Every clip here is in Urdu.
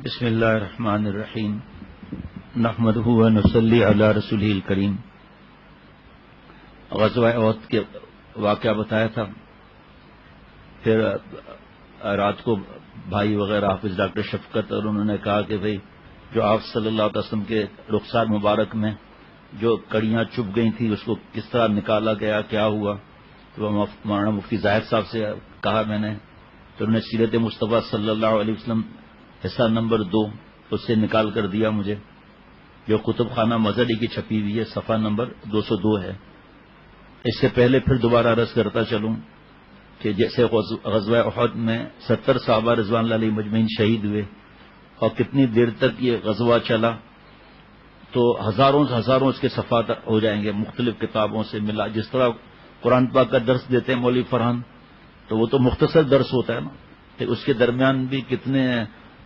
بسم اللہ الرحمن الرحیم نحمدہ و نصلی علی رسولہ الکریم۔ غزوہ احد کے واقعہ بتایا تھا، پھر رات کو بھائی وغیرہ حافظ ڈاکٹر شفقت اور انہوں نے کہا کہ بھئی جو آپ صلی اللہ علیہ وسلم کے رخسار مبارک میں جو کڑیاں چپ گئی تھیں اس کو کس طرح نکالا گیا، کیا ہوا؟ تو مولانا مفتی زاہد صاحب سے کہا میں نے، تو انہوں نے سیرت مصطفیٰ صلی اللہ علیہ وسلم حصہ نمبر 2 اس سے نکال کر دیا مجھے، جو کتب خانہ مظہری کی چھپی ہوئی ہے، صفحہ نمبر 202 ہے۔ اس سے پہلے پھر دوبارہ عرض کرتا چلوں کہ جیسے غزوہ احد میں 70 صحابہ رضوان اللہ علیہ مجمعین شہید ہوئے اور کتنی دیر تک یہ غزوہ چلا، تو ہزاروں اس کے صفحات ہو جائیں گے مختلف کتابوں سے ملا۔ جس طرح قرآن پاک کا درس دیتے ہیں مولوی فرحان، تو وہ تو مختصر درس ہوتا ہے نا، کہ اس کے درمیان بھی کتنے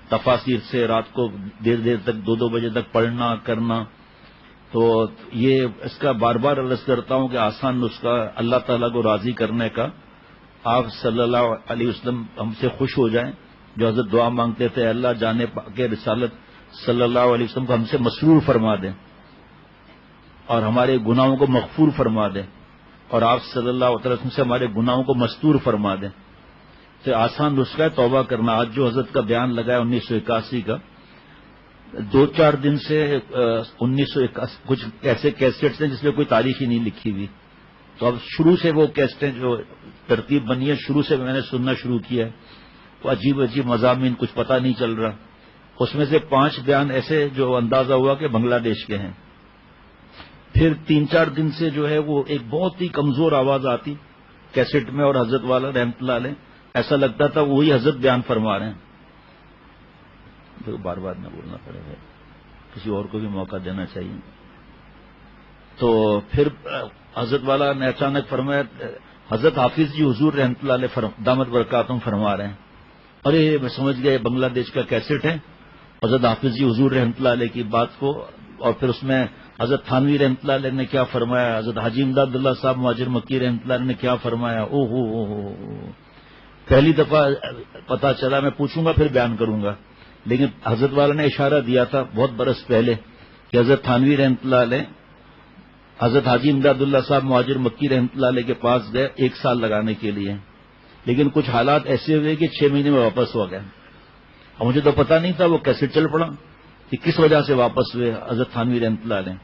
تفاسیر سے رات کو دیر تک 2 بجے تک پڑھنا کرنا۔ تو یہ اس کا بار بار عرض کرتا ہوں کہ آسان نسخہ اللہ تعالیٰ کو راضی کرنے کا، آپ صلی اللہ علیہ وسلم ہم سے خوش ہو جائیں، جو حضرت دعا مانگتے تھے اللہ جانے کے رسالت صلی اللہ علیہ وسلم کو ہم سے مسرور فرما دیں اور ہمارے گناہوں کو مغفور فرما دیں، اور آپ صلی اللہ علیہ وسلم سے ہمارے گناہوں کو مستور فرما دیں۔ تو آسان نسخہ ہے توبہ کرنا۔ آج جو حضرت کا بیان لگا ہے 1981 کا، 2-4 دن سے 1981 کچھ ایسے کیسٹس ہیں جس میں کوئی تاریخ ہی نہیں لکھی ہوئی، تو اب شروع سے وہ کیسٹیں جو ترتیب بنی ہے شروع سے میں نے سننا شروع کیا ہے، وہ عجیب مضامین، کچھ پتہ نہیں چل رہا۔ اس میں سے 5 بیان ایسے جو اندازہ ہوا کہ بنگلہ دیش کے ہیں۔ پھر 3-4 دن سے جو ہے وہ ایک بہت ہی کمزور آواز آتی کیسٹ میں، اور حضرت والا رحمۃ اللہ علیہ ایسا لگتا تھا وہی حضرت بیان فرما رہے ہیں۔ تو بار بار نہ بولنا پڑے گا، کسی اور کو بھی موقع دینا چاہیے۔ تو پھر حضرت والا نے اچانک فرمایا، حضرت حافظ جی حضور رحمۃ اللہ علیہ دامت برکاتہم فرما رہے ہیں۔ ارے میں سمجھ گیا بنگلہ دیش کا کیسٹ ہے، حضرت حافظ جی حضور رحمۃ اللہ علیہ کی بات کو، اور پھر اس میں حضرت تھانوی رحمۃ اللہ علیہ نے کیا فرمایا، حضرت حاجی امداد اللہ صاحب مہاجر مکی رحمۃ اللہ علیہ نے کیا فرمایا۔ او ہو پہلی دفعہ پتا چلا، میں پوچھوں گا پھر بیان کروں گا، لیکن حضرت والا نے اشارہ دیا تھا بہت برس پہلے کہ حضرت تھانوی رحمۃ اللہ علیہ حضرت حاجی امداد اللہ صاحب مہاجر مکی رحمۃ اللہ علیہ کے پاس گئے 1 سال لگانے کے لیے، لیکن کچھ حالات ایسے ہوئے کہ 6 مہینے میں واپس ہو گئے۔ اور مجھے تو پتا نہیں تھا، وہ کیسے چل پڑا کہ کس وجہ سے واپس ہوئے حضرت تھانوی رحمۃ اللہ علیہ۔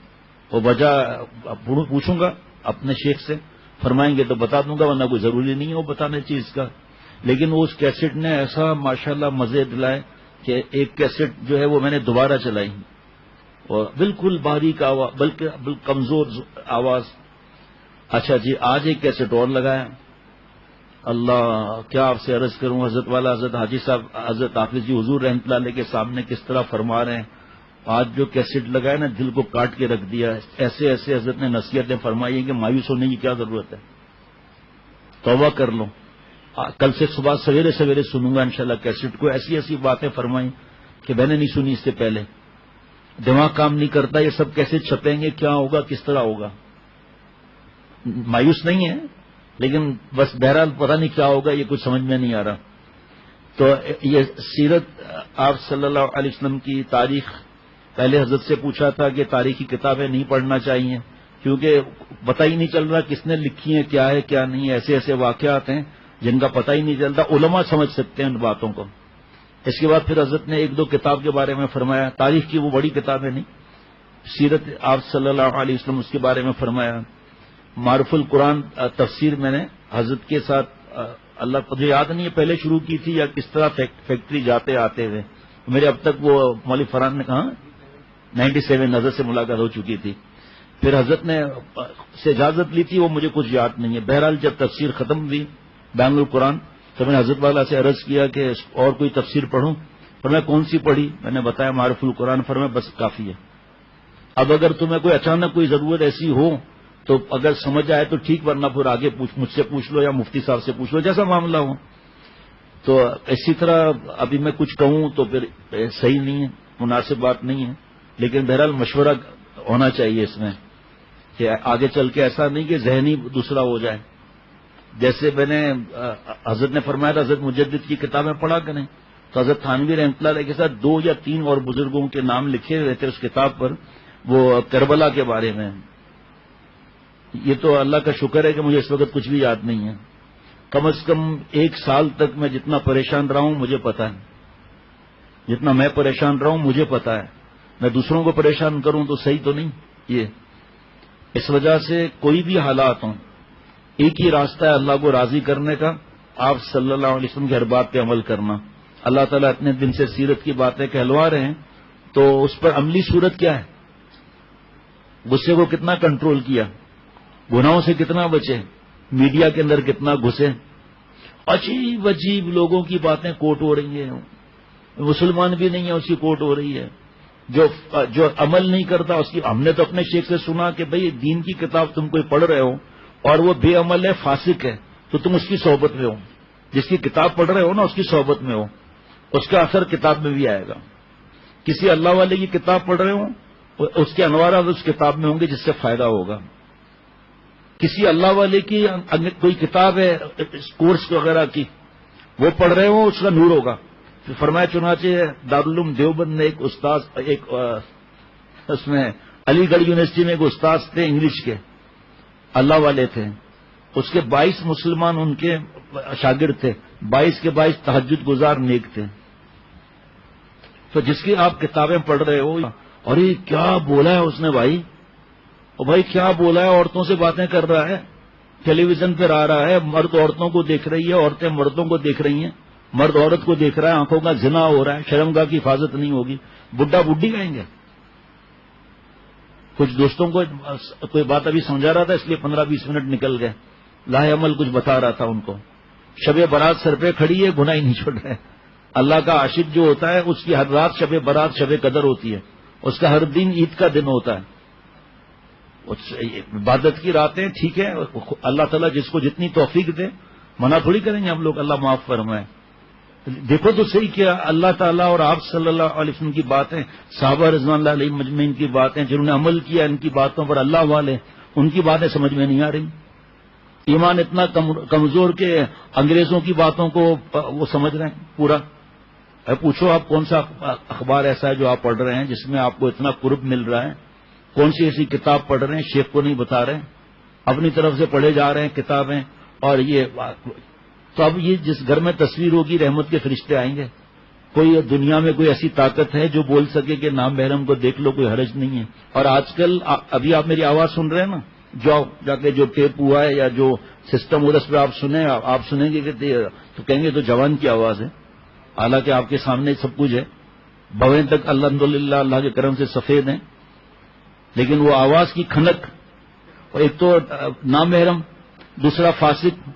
وہ وجہ پوچھوں گا اپنے شیخ سے، فرمائیں گے تو بتا دوں گا، ورنہ کوئی ضروری نہیں ہے وہ بتانے چیز کا۔ لیکن اس کیسٹ نے ایسا ماشاءاللہ مزے دلائے کہ ایک کیسٹ جو ہے وہ میں نے دوبارہ چلائی، اور بالکل باریک آواز، بلکہ کمزور آواز۔ اچھا جی، آج ایک کیسٹ اور لگایا، اللہ کیا آپ سے عرض کروں، حضرت والا حضرت حاجی صاحب حضرت حافظ جی حضور رحمۃ اللہ علیہ کے سامنے کس طرح فرما رہے ہیں۔ آج جو کیسٹ لگایا نا دل کو کاٹ کے رکھ دیا، ایسے حضرت نے نصیحتیں فرمائی ہیں کہ مایوس ہونے کی کیا ضرورت ہے، توبہ کر لو۔ کل سے صبح سویرے سنوں گا انشاءاللہ کیسٹ کو، ایسی باتیں فرمائیں کہ میں نے نہیں سنی اس سے پہلے۔ دماغ کام نہیں کرتا، یہ سب کیسے چھپیں گے، کیا ہوگا، کس طرح ہوگا۔ مایوس نہیں ہے، لیکن بس بہرحال پتہ نہیں کیا ہوگا، یہ کچھ سمجھ میں نہیں آ رہا۔ تو یہ سیرت آپ صلی اللہ علیہ وسلم کی تاریخ، پہلے حضرت سے پوچھا تھا کہ تاریخی کتابیں نہیں پڑھنا چاہیے کیونکہ پتہ ہی نہیں چل رہا کس نے لکھی ہیں، کیا ہے کیا نہیں، ایسے واقعات ہیں جن کا پتہ ہی نہیں چلتا، علماء سمجھ سکتے ہیں ان باتوں کو۔ اس کے بعد پھر حضرت نے 1-2 کتاب کے بارے میں فرمایا، تاریخ کی وہ بڑی کتابیں نہیں، سیرت آپ صلی اللہ علیہ وسلم اس کے بارے میں فرمایا۔ معرف القرآن تفسیر میں نے حضرت کے ساتھ، اللہ مجھے یاد نہیں ہے پہلے شروع کی تھی یا کس طرح فیکٹری جاتے آتے ہوئے، میرے اب تک وہ مولوی فرحان نے کہا 97 حضرت سے ملاقات ہو چکی تھی، پھر حضرت نے سے اجازت لی تھی، وہ مجھے کچھ یاد نہیں ہے۔ بہرحال جب تفسیر ختم ہوئی بیان القرآن تو میں نے حضرت والا سے عرض کیا کہ اور کوئی تفسیر پڑھوں، پر میں کون سی پڑھی، میں نے بتایا معرف القرآن، فرمایا بس کافی ہے۔ اب اگر تمہیں کوئی اچانک کوئی ضرورت ایسی ہو تو اگر سمجھ آئے تو ٹھیک، ورنہ پھر آگے مجھ سے پوچھ لو یا مفتی صاحب سے پوچھ لو، جیسا معاملہ ہو۔ تو اسی طرح ابھی میں کچھ کہوں تو پھر صحیح نہیں ہے، مناسب بات نہیں ہے، لیکن بہرحال مشورہ ہونا چاہیے اس میں کہ آگے چل کے ایسا نہیں کہ ذہنی دوسرا ہو جائے۔ جیسے میں نے حضرت نے فرمایا تھا حضرت مجدد کی کتابیں پڑھا کریں، تو حضرت تھانوی رحمۃ اللہ علیہ کے ساتھ 2 یا 3 اور بزرگوں کے نام لکھے ہوئے تھے اس کتاب پر، وہ کربلا کے بارے میں۔ یہ تو اللہ کا شکر ہے کہ مجھے اس وقت کچھ بھی یاد نہیں ہے۔ کم از کم 1 سال تک میں جتنا پریشان رہا ہوں مجھے پتا ہے، جتنا میں پریشان رہا ہوں مجھے پتا ہے۔ میں دوسروں کو پریشان کروں تو صحیح تو نہیں یہ۔ اس وجہ سے کوئی بھی حالات ہوں، ایک ہی راستہ ہے اللہ کو راضی کرنے کا، آپ صلی اللہ علیہ وسلم کی ہر بات پہ عمل کرنا۔ اللہ تعالیٰ اتنے دن سے سیرت کی باتیں کہلوا رہے ہیں، تو اس پر عملی صورت کیا ہے؟ غصے کو کتنا کنٹرول کیا، گناہوں سے کتنا بچے، میڈیا کے اندر کتنا گھسے، عجیب عجیب لوگوں کی باتیں کوٹ ہو رہی ہیں، مسلمان بھی نہیں ہے اس کی کوٹ ہو رہی ہے، جو عمل نہیں کرتا اس کی۔ ہم نے تو اپنے شیخ سے سنا کہ بھئی دین کی کتاب تم کوئی پڑھ رہے ہو اور وہ بے عمل ہے، فاسق ہے، تو تم اس کی صحبت میں ہو۔ جس کی کتاب پڑھ رہے ہو نا اس کی صحبت میں ہو، اس کا اثر کتاب میں بھی آئے گا۔ کسی اللہ والے کی کتاب پڑھ رہے ہو، اس کے انوارات اس کتاب میں ہوں گے جس سے فائدہ ہوگا۔ کسی اللہ والے کی کوئی کتاب ہے کورس وغیرہ کی، وہ پڑھ رہے ہو، اس کا نور ہوگا۔ فرمایا چنانچہ دارالعلوم دیوبند نے ایک استاد، اس میں علی گڑھ یونیورسٹی میں ایک استاد تھے انگلش کے، اللہ والے تھے، اس کے 22 مسلمان ان کے شاگرد تھے، 22 کے 22 تہجد گزار نیک تھے۔ تو جس کی آپ کتابیں پڑھ رہے ہو، اور یہ کیا بولا ہے اس نے بھائی، اور بھائی کیا بولا ہے، عورتوں سے باتیں کر رہا ہے، ٹیلی ویژن پہ آ رہا ہے، مرد عورتوں کو دیکھ رہی ہے، عورتیں مردوں کو دیکھ رہی ہیں، مرد عورت کو دیکھ رہا ہے، آنکھوں کا زنا ہو رہا ہے، شرمگاہ کی حفاظت نہیں ہوگی، بڈھا بڈھی کہیں گے۔ کچھ دوستوں کو کوئی بات ابھی سمجھا رہا تھا، اس لیے 15-20 منٹ نکل گئے، لاہ عمل کچھ بتا رہا تھا ان کو۔ شب برات سر پہ کھڑی ہے، گناہ ہی نہیں چھوڑ رہے۔ اللہ کا عاشق جو ہوتا ہے اس کی ہر رات شب برات شب قدر ہوتی ہے، اس کا ہر دن عید کا دن ہوتا ہے۔ عبادت کی راتیں ٹھیک ہے، اللہ تعالیٰ جس کو جتنی توفیق دے، منع تھوڑی کریں گے ہم لوگ، اللہ معاف فرمائے۔ دیکھو تو صحیح کیا اللہ تعالیٰ اور آپ صلی اللہ علیہ وسلم کی باتیں، صحابہ رضوان اللہ علیہ مجمعین کی باتیں، جنہوں نے عمل کیا ان کی باتوں پر، اللہ والے، ان کی باتیں سمجھ میں نہیں آ رہی۔ ایمان اتنا کمزور کہ انگریزوں کی باتوں کو وہ سمجھ رہے ہیں پورا۔ پوچھو آپ کون سا اخبار ایسا ہے جو آپ پڑھ رہے ہیں جس میں آپ کو اتنا قرب مل رہا ہے؟ کون سی ایسی کتاب پڑھ رہے ہیں شیخ کو نہیں بتا رہے، اپنی طرف سے پڑھے جا رہے ہیں کتابیں؟ اور یہ تو اب یہ جس گھر میں تصویر ہوگی رحمت کے فرشتے آئیں گے۔ کوئی دنیا میں کوئی ایسی طاقت ہے جو بول سکے کہ نام محرم کو دیکھ لو، کوئی حرج نہیں ہے۔ اور آج کل ابھی آپ میری آواز سن رہے ہیں نا، جا کے جو ٹیپ ہوا ہے یا جو سسٹم ہو رہا ہے اس پہ آپ سنیں گے کہ تو کہیں گے تو جوان کی آواز ہے، حالانکہ آپ کے سامنے سب کچھ ہے، بویں تک الحمدللہ اللہ کے کرم سے سفید ہیں، لیکن وہ آواز کی کھنک، اور ایک تو نام محرم، دوسرا فاسق،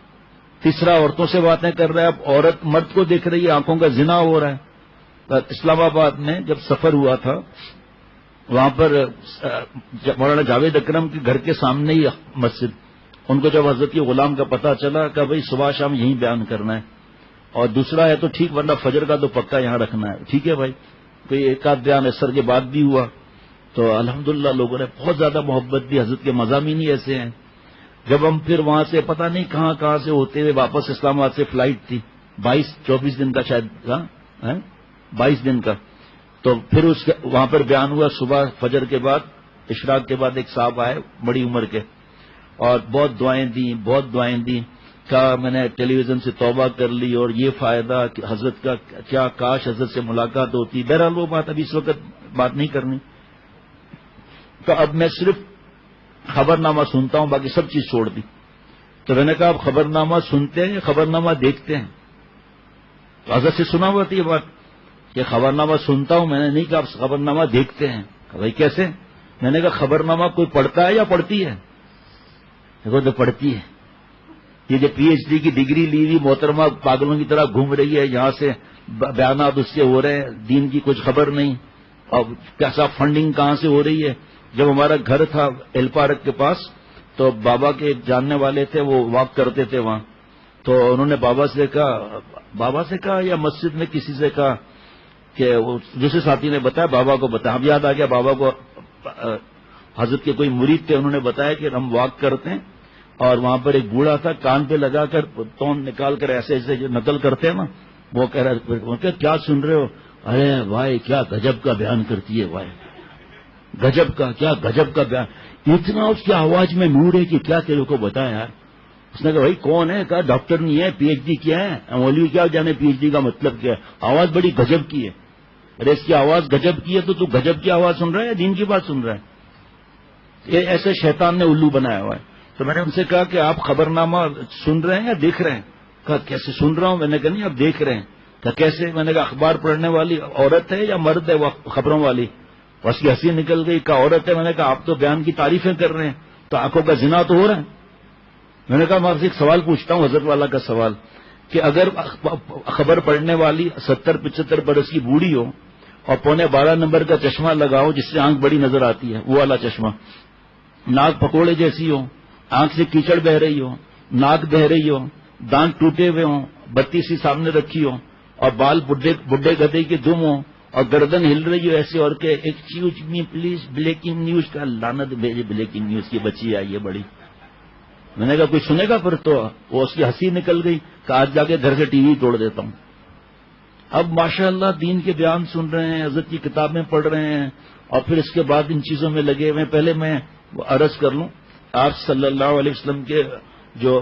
تیسرا عورتوں سے باتیں کر رہا ہے، اب عورت مرد کو دیکھ رہی ہے، آنکھوں کا زنا ہو رہا ہے۔ اسلام آباد میں جب سفر ہوا تھا، وہاں پر مولانا جاوید اکرم کے گھر کے سامنے ہی مسجد، ان کو جب حضرت غلام کا پتہ چلا کہ بھائی صبح شام یہیں بیان کرنا ہے، اور دوسرا ہے تو ٹھیک، ورنہ فجر کا تو پکا یہاں رکھنا ہے، ٹھیک ہے بھائی، کوئی ایک آدھ بیان عصر کے بعد بھی ہوا، تو الحمدللہ لوگوں نے بہت زیادہ محبت دی۔ حضرت کے مضامین ہی ایسے ہیں۔ جب ہم پھر وہاں سے پتہ نہیں کہاں سے ہوتے ہوئے واپس اسلام آباد سے فلائٹ تھی، 22-24 دن کا شاید تھا، 22 دن کا، تو پھر وہاں پر بیان ہوا صبح فجر کے بعد، اشراق کے بعد ایک صاحب آئے بڑی عمر کے، اور بہت دعائیں دیں، کہا میں نے ٹیلی ویژن سے توبہ کر لی اور یہ فائدہ کہ حضرت کا کیا، کاش حضرت سے ملاقات ہوتی۔ بہرحال وہ بات ابھی اس وقت بات نہیں کرنی، تو اب میں صرف خبر نامہ سنتا ہوں، باقی سب چیز چھوڑ دی۔ تو میں نے کہا آپ خبر نامہ سنتے ہیں یا خبر نامہ دیکھتے ہیں؟ تو حضرت سے سنا ہوا تھی یہ بات کہ خبر نامہ سنتا ہوں، میں نے نہیں کہا آپ خبر نامہ دیکھتے ہیں۔ بھائی کیسے؟ میں نے کہا خبر نامہ کوئی پڑھتا ہے یا پڑھتی ہے؟ دیکھو تو پڑھتی ہے۔ یہ جو پی ایچ ڈی کی ڈگری لی ہوئی محترمہ پاگلوں کی طرح گھوم رہی ہے، یہاں سے بیانات اس سے ہو رہے ہیں، دین کی کچھ خبر نہیں، اور کیسا فنڈنگ کہاں سے ہو رہی ہے۔ جب ہمارا گھر تھا ایل پارک کے پاس، تو بابا کے ایک جاننے والے تھے، وہ واک کرتے تھے وہاں، تو انہوں نے بابا سے کہا یا مسجد میں کسی سے کہا کہ دوسرے ساتھی نے بتایا، بابا کو بتایا، اب یاد آ گیا بابا کو، حضرت کے کوئی مرید تھے، انہوں نے بتایا کہ ہم واک کرتے ہیں، اور وہاں پر ایک بوڑھا تھا، کان پہ لگا کر تون نکال کر ایسے ایسے جو نقل کرتے ہیں نا، وہ کہہ رہا کیا سن رہے ہو؟ ارے بھائی کیا گجب کا بیان کرتی ہے بھائی، گجب کا، کیا گجب کا بیان، اتنا اس کی آواز میں نور ہے کہ کیا تیرے کو بتایا یار۔ اس نے کہا بھائی کون ہے؟ کہا ڈاکٹر نہیں ہے، پی ایچ ڈی کیا ہے، مولوی کیا جانے پی ایچ ڈی کا مطلب کیا ہے، آواز بڑی گجب کی ہے۔ ارے اس کی آواز گجب کی ہے تو گجب کی آواز سن رہا ہے یا دین کی بات سن رہا ہے؟ یہ ایسے شیطان نے الو بنایا ہوا ہے۔ تو میں نے ان سے کہا کہ آپ خبر نامہ سن رہے ہیں یا دیکھ رہے ہیں؟ کہا کیسے سن رہا ہوں؟ میں نے کہا نہیں آپ دیکھ رہے ہیں۔ کہا کیسے؟ میں نے کہا اخبار پڑھنے والی عورت ہے یا مرد ہے وہ خبروں والی؟ بس کی ہنسی نکل گئی۔ کہا عورت ہے۔ میں نے کہا آپ تو بیان کی تعریفیں کر رہے ہیں تو آنکھوں کا زنا تو ہو رہا ہے۔ میں نے کہا میں آپ سے ایک سوال پوچھتا ہوں، حضرت والا کا سوال، کہ اگر خبر پڑھنے والی 70-75 برس کی بوڑھی ہو اور 11:15 نمبر کا چشمہ لگاؤ جس سے آنکھ بڑی نظر آتی ہے، وہ والا چشمہ، ناک پکوڑے جیسی ہو، آنکھ سے کیچڑ بہ رہی ہو، ناک بہ رہی ہو، دانت ٹوٹے ہوئے ہوں، بتی سی سامنے رکھی ہو اور بال بڈھے گدھے کی دم ہو اور گردن ہل رہی ہو ایسے، اور کہ excuse me please breaking news, کا لعنت بھیجے بریکنگ نیوز کی بچی آئی ہے بڑی۔ میں نے کہا کوئی سنے گا پھر؟ تو وہ اس کی ہنسی نکل گئی کہ آج جا کے گھر سے ٹی وی توڑ دیتا ہوں۔ اب ماشاءاللہ دین کے بیان سن رہے ہیں، حضرت کی کتابیں پڑھ رہے ہیں اور پھر اس کے بعد ان چیزوں میں لگے ہوئے ہیں۔ پہلے میں عرض کر لوں، آپ صلی اللہ علیہ وسلم کے جو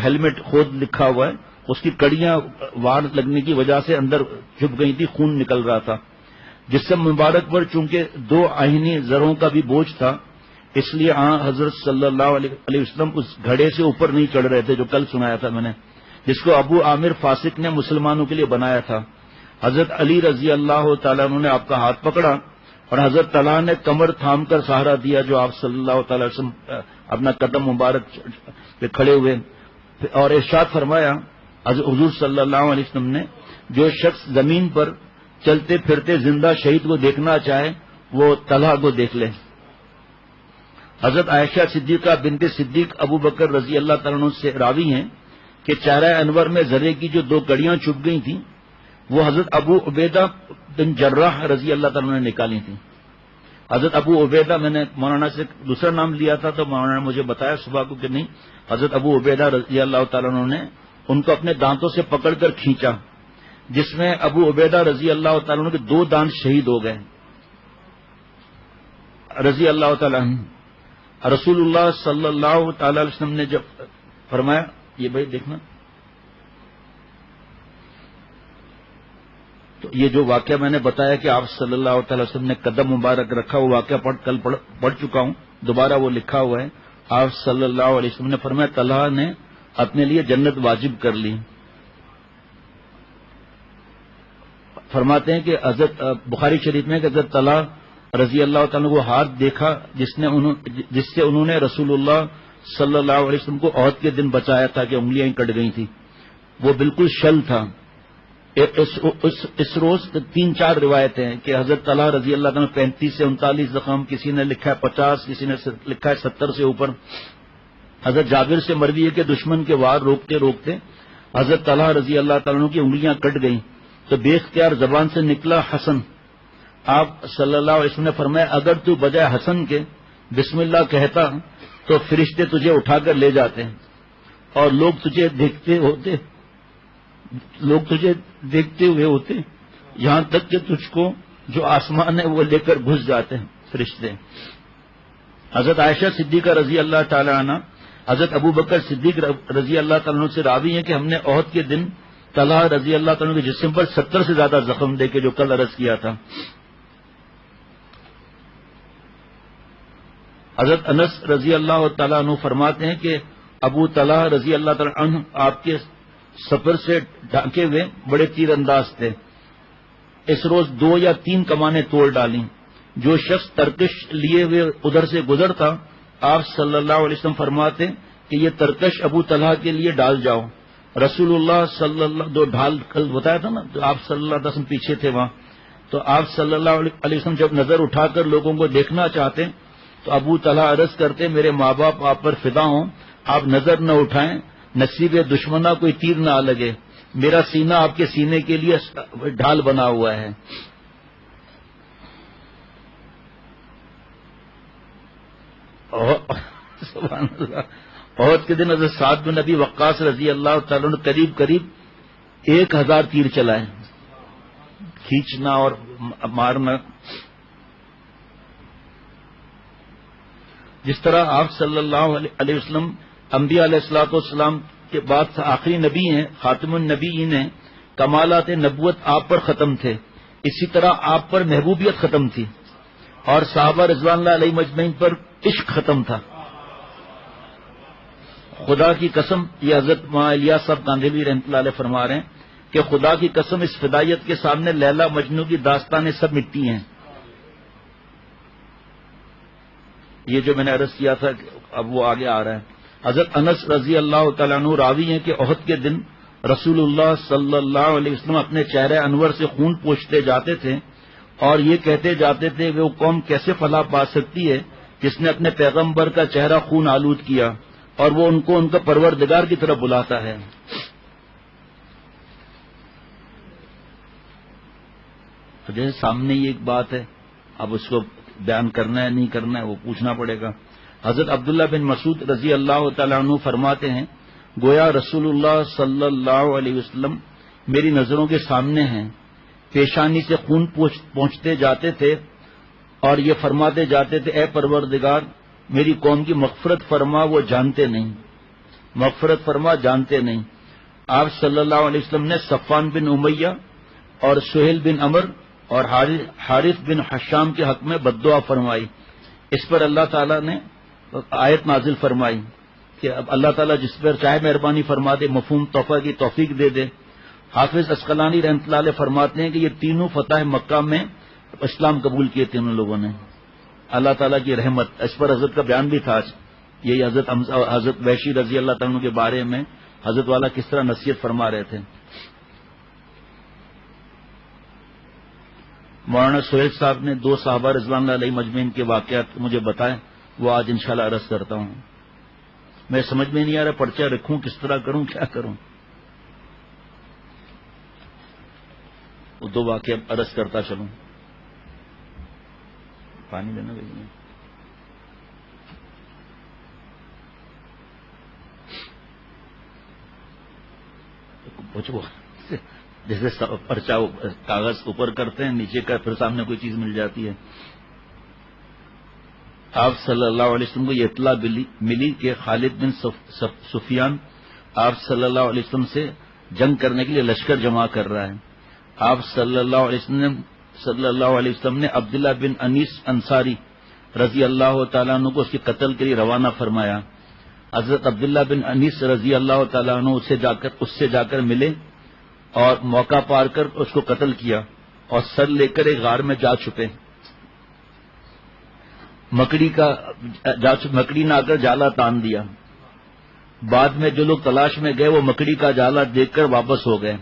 ہیلمٹ خود لکھا ہوا ہے اس کی کڑیاں وار لگنے کی وجہ سے اندر چھپ گئی تھی، خون نکل رہا تھا، جس سے مبارک پر چونکہ 2 آئینی زروں کا بھی بوجھ تھا، اس لیے حضرت صلی اللہ علیہ وسلم اس گھڑے سے اوپر نہیں چڑھ رہے تھے جو کل سنایا تھا میں نے، جس کو ابو عامر فاسق نے مسلمانوں کے لیے بنایا تھا۔ حضرت علی رضی اللہ تعالیٰ عنہ نے آپ کا ہاتھ پکڑا اور حضرت طلحہ نے کمر تھام کر سہارا دیا جو آپ صلی اللہ تعالی وسلم اپنا قدم مبارک پہ کھڑے ہوئے، اور ارشاد فرمایا حضور صلی اللہ علیہ وسلم نے، جو شخص زمین پر چلتے پھرتے زندہ شہید کو دیکھنا چاہے وہ طلحہ کو دیکھ لے۔ حضرت عائشہ صدیقہ بنت صدیق ابو بکر رضی اللہ تعالیٰ عنہ سے راوی ہیں کہ چہرہ انور میں زرے کی جو 2 کڑیاں چھپ گئی تھیں وہ حضرت ابو عبیدہ بن جراح رضی اللہ تعالیٰ عنہ نے نکالی تھیں۔ حضرت ابو عبیدہ، میں نے مولانا سے دوسرا نام لیا تھا تو مولانا نے مجھے بتایا صبح کو کہ نہیں، حضرت ابو عبیدہ رضی اللہ تعالیٰ عنہ نے ان کو اپنے دانتوں سے پکڑ کر کھینچا، جس میں ابو عبیدہ رضی اللہ تعالیٰ عنہ کے 2 دانت شہید ہو گئے رضی اللہ تعالیٰ عنہ۔ رسول اللہ صلی اللہ تعالی علیہ وسلم نے جب فرمایا، یہ بھائی دیکھنا، تو یہ جو واقعہ میں نے بتایا کہ آپ صلی اللہ تعالی وسلم نے قدم مبارک رکھا، وہ واقعہ کل پڑھ چکا ہوں، دوبارہ وہ لکھا ہوا ہے۔ آپ صلی اللہ علیہ وسلم نے فرمایا طلحہ نے اپنے لیے جنت واجب کر لی۔ فرماتے ہیں کہ حضرت بخاری شریف میں کہ حضرت طلحہ رضی اللہ تعالیٰ کو ہاتھ دیکھا جس سے انہوں نے رسول اللہ صلی اللہ علیہ وسلم کو عہد کے دن بچایا تھا کہ انگلیاں کٹ گئی تھیں، وہ بالکل شل تھا۔ اس روز 3-4 روایتیں ہیں کہ حضرت طلحہ رضی اللہ تعالیٰ 35 سے 39 زخم، کسی نے لکھا ہے 50، کسی نے لکھا ہے 70 سے اوپر۔ حضرت جابر سے مروی ہے کہ دشمن کے وار روکتے روکتے حضرت طلحہ رضی اللہ تعالیٰ کی انگلیاں کٹ گئیں تو بے اختیار زبان سے نکلا حسن۔ آپ صلی اللہ علیہ وسلم نے فرمایا اگر تو بجائے حسن کے بسم اللہ کہتا تو فرشتے تجھے اٹھا کر لے جاتے اور لوگ تجھے دیکھتے ہوئے ہوتے یہاں تک کہ تجھ کو جو آسمان ہے وہ لے کر گھس جاتے ہیں فرشتے۔ حضرت عائشہ صدیقہ رضی اللہ تعالی عنہ حضرت ابو بکر صدیق رضی اللہ تعالیٰ عنہ سے راوی ہیں کہ ہم نے عہد کے دن طلحہ رضی اللہ تعالیٰ عنہ کے جسم پر 70 سے زیادہ زخم دیکھے جو کل عرض کیا تھا۔ حضرت انس رضی اللہ تعالیٰ عنہ فرماتے ہیں کہ ابو طلحہ رضی اللہ تعالیٰ عنہ آپ کے سفر سے ڈھانکے ہوئے بڑے تیر انداز تھے۔ اس روز 2 یا 3 کمانیں توڑ ڈالیں۔ جو شخص ترکش لیے ہوئے ادھر سے گزرتا آپ صلی اللہ علیہ وسلم فرماتے کہ یہ ترکش ابو طلحہ کے لیے ڈال جاؤ۔ رسول اللہ صلی اللہ جو ڈھال کل بتایا تھا نا، تو آپ صلی اللہ علیہ وسلم پیچھے تھے وہاں، تو آپ صلی اللہ علیہ وسلم جب نظر اٹھا کر لوگوں کو دیکھنا چاہتے تو ابو طلحہ عرض کرتے میرے ماں باپ آپ پر فدا ہوں، آپ نظر نہ اٹھائیں، نصیب دشمنہ کوئی تیر نہ لگے، میرا سینہ آپ کے سینے کے لیے ڈھال بنا ہوا ہے۔ سبحان اللہ۔ عہد کے دن حضرت سعد بن ابی وقاص رضی اللہ تعالیٰ عنہ قریب 1000 تیر چلائے، کھینچنا اور مارنا. جس طرح آپ صلی اللہ علیہ وسلم انبیاء علیہ الصلوۃ والسلام کے بعد آخری نبی ہیں، خاتم النبیین ہیں، کمالات نبوت آپ پر ختم تھے، اسی طرح آپ پر محبوبیت ختم تھی اور صحابہ رضوان اللہ علیہ مجمعین پر عشق ختم تھا. خدا کی قسم، یہ حضرت مولانا الیاس صاحب کاندھلوی رحمۃ اللہ علیہ فرما رہے ہیں کہ خدا کی قسم اس فدائیت کے سامنے لیلا مجنو کی داستانیں سب مٹی ہیں. یہ جو میں نے عرض کیا تھا اب وہ آگے آ رہا ہے. حضرت انس رضی اللہ تعالیٰ عنہ راوی ہیں کہ احد کے دن رسول اللہ صلی اللہ علیہ وسلم اپنے چہرے انور سے خون پوچھتے جاتے تھے اور یہ کہتے جاتے تھے وہ قوم کیسے فلاح پا سکتی ہے جس نے اپنے پیغمبر کا چہرہ خون آلود کیا اور وہ ان کو ان کا پروردگار کی طرف بلاتا ہے. جیسے سامنے یہ ایک بات ہے، اب اس کو بیان کرنا ہے نہیں کرنا ہے وہ پوچھنا پڑے گا. حضرت عبداللہ بن مسعود رضی اللہ تعالیٰ عنہ فرماتے ہیں گویا رسول اللہ صلی اللہ علیہ وسلم میری نظروں کے سامنے ہیں، پیشانی سے خون پہنچتے جاتے تھے اور یہ فرماتے جاتے تھے اے پروردگار میری قوم کی مغفرت فرما، وہ جانتے نہیں، مغفرت فرما جانتے نہیں. آپ صلی اللہ علیہ وسلم نے صفوان بن امیہ اور سہیل بن عمر اور حارث بن حشام کے حق میں بد دعا فرمائی. اس پر اللہ تعالیٰ نے آیت نازل فرمائی کہ اب اللہ تعالیٰ جس پر چاہے مہربانی فرما دے، مفہوم تحفہ کی توفیق دے دے. حافظ عسقلانی رحمۃ اللہ علیہ فرماتے ہیں کہ یہ تینوں فتح مکہ میں اسلام قبول کیے تینوں لوگوں نے، اللہ تعالیٰ کی رحمت. اس پر حضرت کا بیان بھی تھا آج، یہی حضرت ویشی رضی اللہ تعالیٰ عنہ کے بارے میں حضرت والا کس طرح نصیحت فرما رہے تھے. مولانا سہیل صاحب نے 2 صحابہ رضوان اللہ علیہ مجمعین کے واقعات مجھے بتائے، وہ آج انشاءاللہ عرض کرتا ہوں. میں سمجھ میں نہیں آ رہا پرچہ رکھوں کس طرح کروں، کیا کروں. وہ 2 واقعہ عرض کرتا چلوں. پانی دینا بھائی. جیسے پرچہ کاغذ اوپر کرتے ہیں نیچے کا پھر سامنے کوئی چیز مل جاتی ہے. آپ صلی اللہ علیہ وسلم کو یہ اطلاع ملی کہ خالد بن سفیان آپ صلی اللہ علیہ وسلم سے جنگ کرنے کے لیے لشکر جمع کر رہا ہے. آپ صلی اللہ علیہ وسلم نے عبداللہ بن انیس انصاری رضی اللہ تعالیٰ عنہ کو اس کے قتل کے لیے روانہ فرمایا. حضرت عبداللہ بن انیس رضی اللہ تعالیٰ عنہ اس سے جا کر ملے اور موقع پار کر اس کو قتل کیا اور سر لے کر ایک غار میں جا چھپے. مکڑی نہ آ کر جالا تان دیا. بعد میں جو لوگ تلاش میں گئے وہ مکڑی کا جالا دیکھ کر واپس ہو گئے.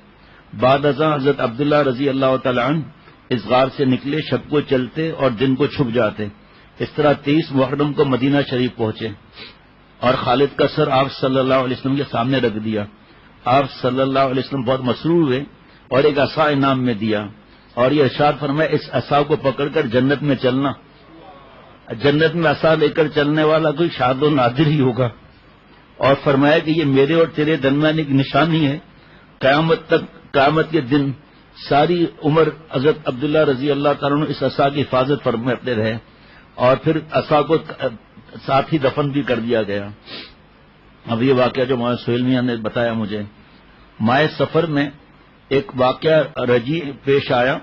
بعد ازاں حضرت عبداللہ رضی اللہ تعالیٰ عنہ اس غار سے نکلے، شب کو چلتے اور دن کو چھپ جاتے. اس طرح 23 محرم کو مدینہ شریف پہنچے اور خالد کا سر آپ صلی اللہ علیہ وسلم کے سامنے رکھ دیا. آپ صلی اللہ علیہ وسلم بہت مسرور ہوئے اور ایک عصا انعام میں دیا اور یہ ارشاد فرمایا اس عصا کو پکڑ کر جنت میں چلنا. جنت میں عصا لے کر چلنے والا کوئی شاد و نادر ہی ہوگا. اور فرمایا کہ یہ میرے اور تیرے درمیان ایک نشانی ہے، قیامت کے دن ساری عمر حضرت عبداللہ رضی اللہ تعالیٰ عنہ اس عصا کی حفاظت فرماتے رہے اور پھر عصا کو ساتھ ہی دفن بھی کر دیا گیا. اب یہ واقعہ جو مولانا سہیل میاں نے بتایا مجھے، مائع سفر میں ایک واقعہ رجی پیش آیا.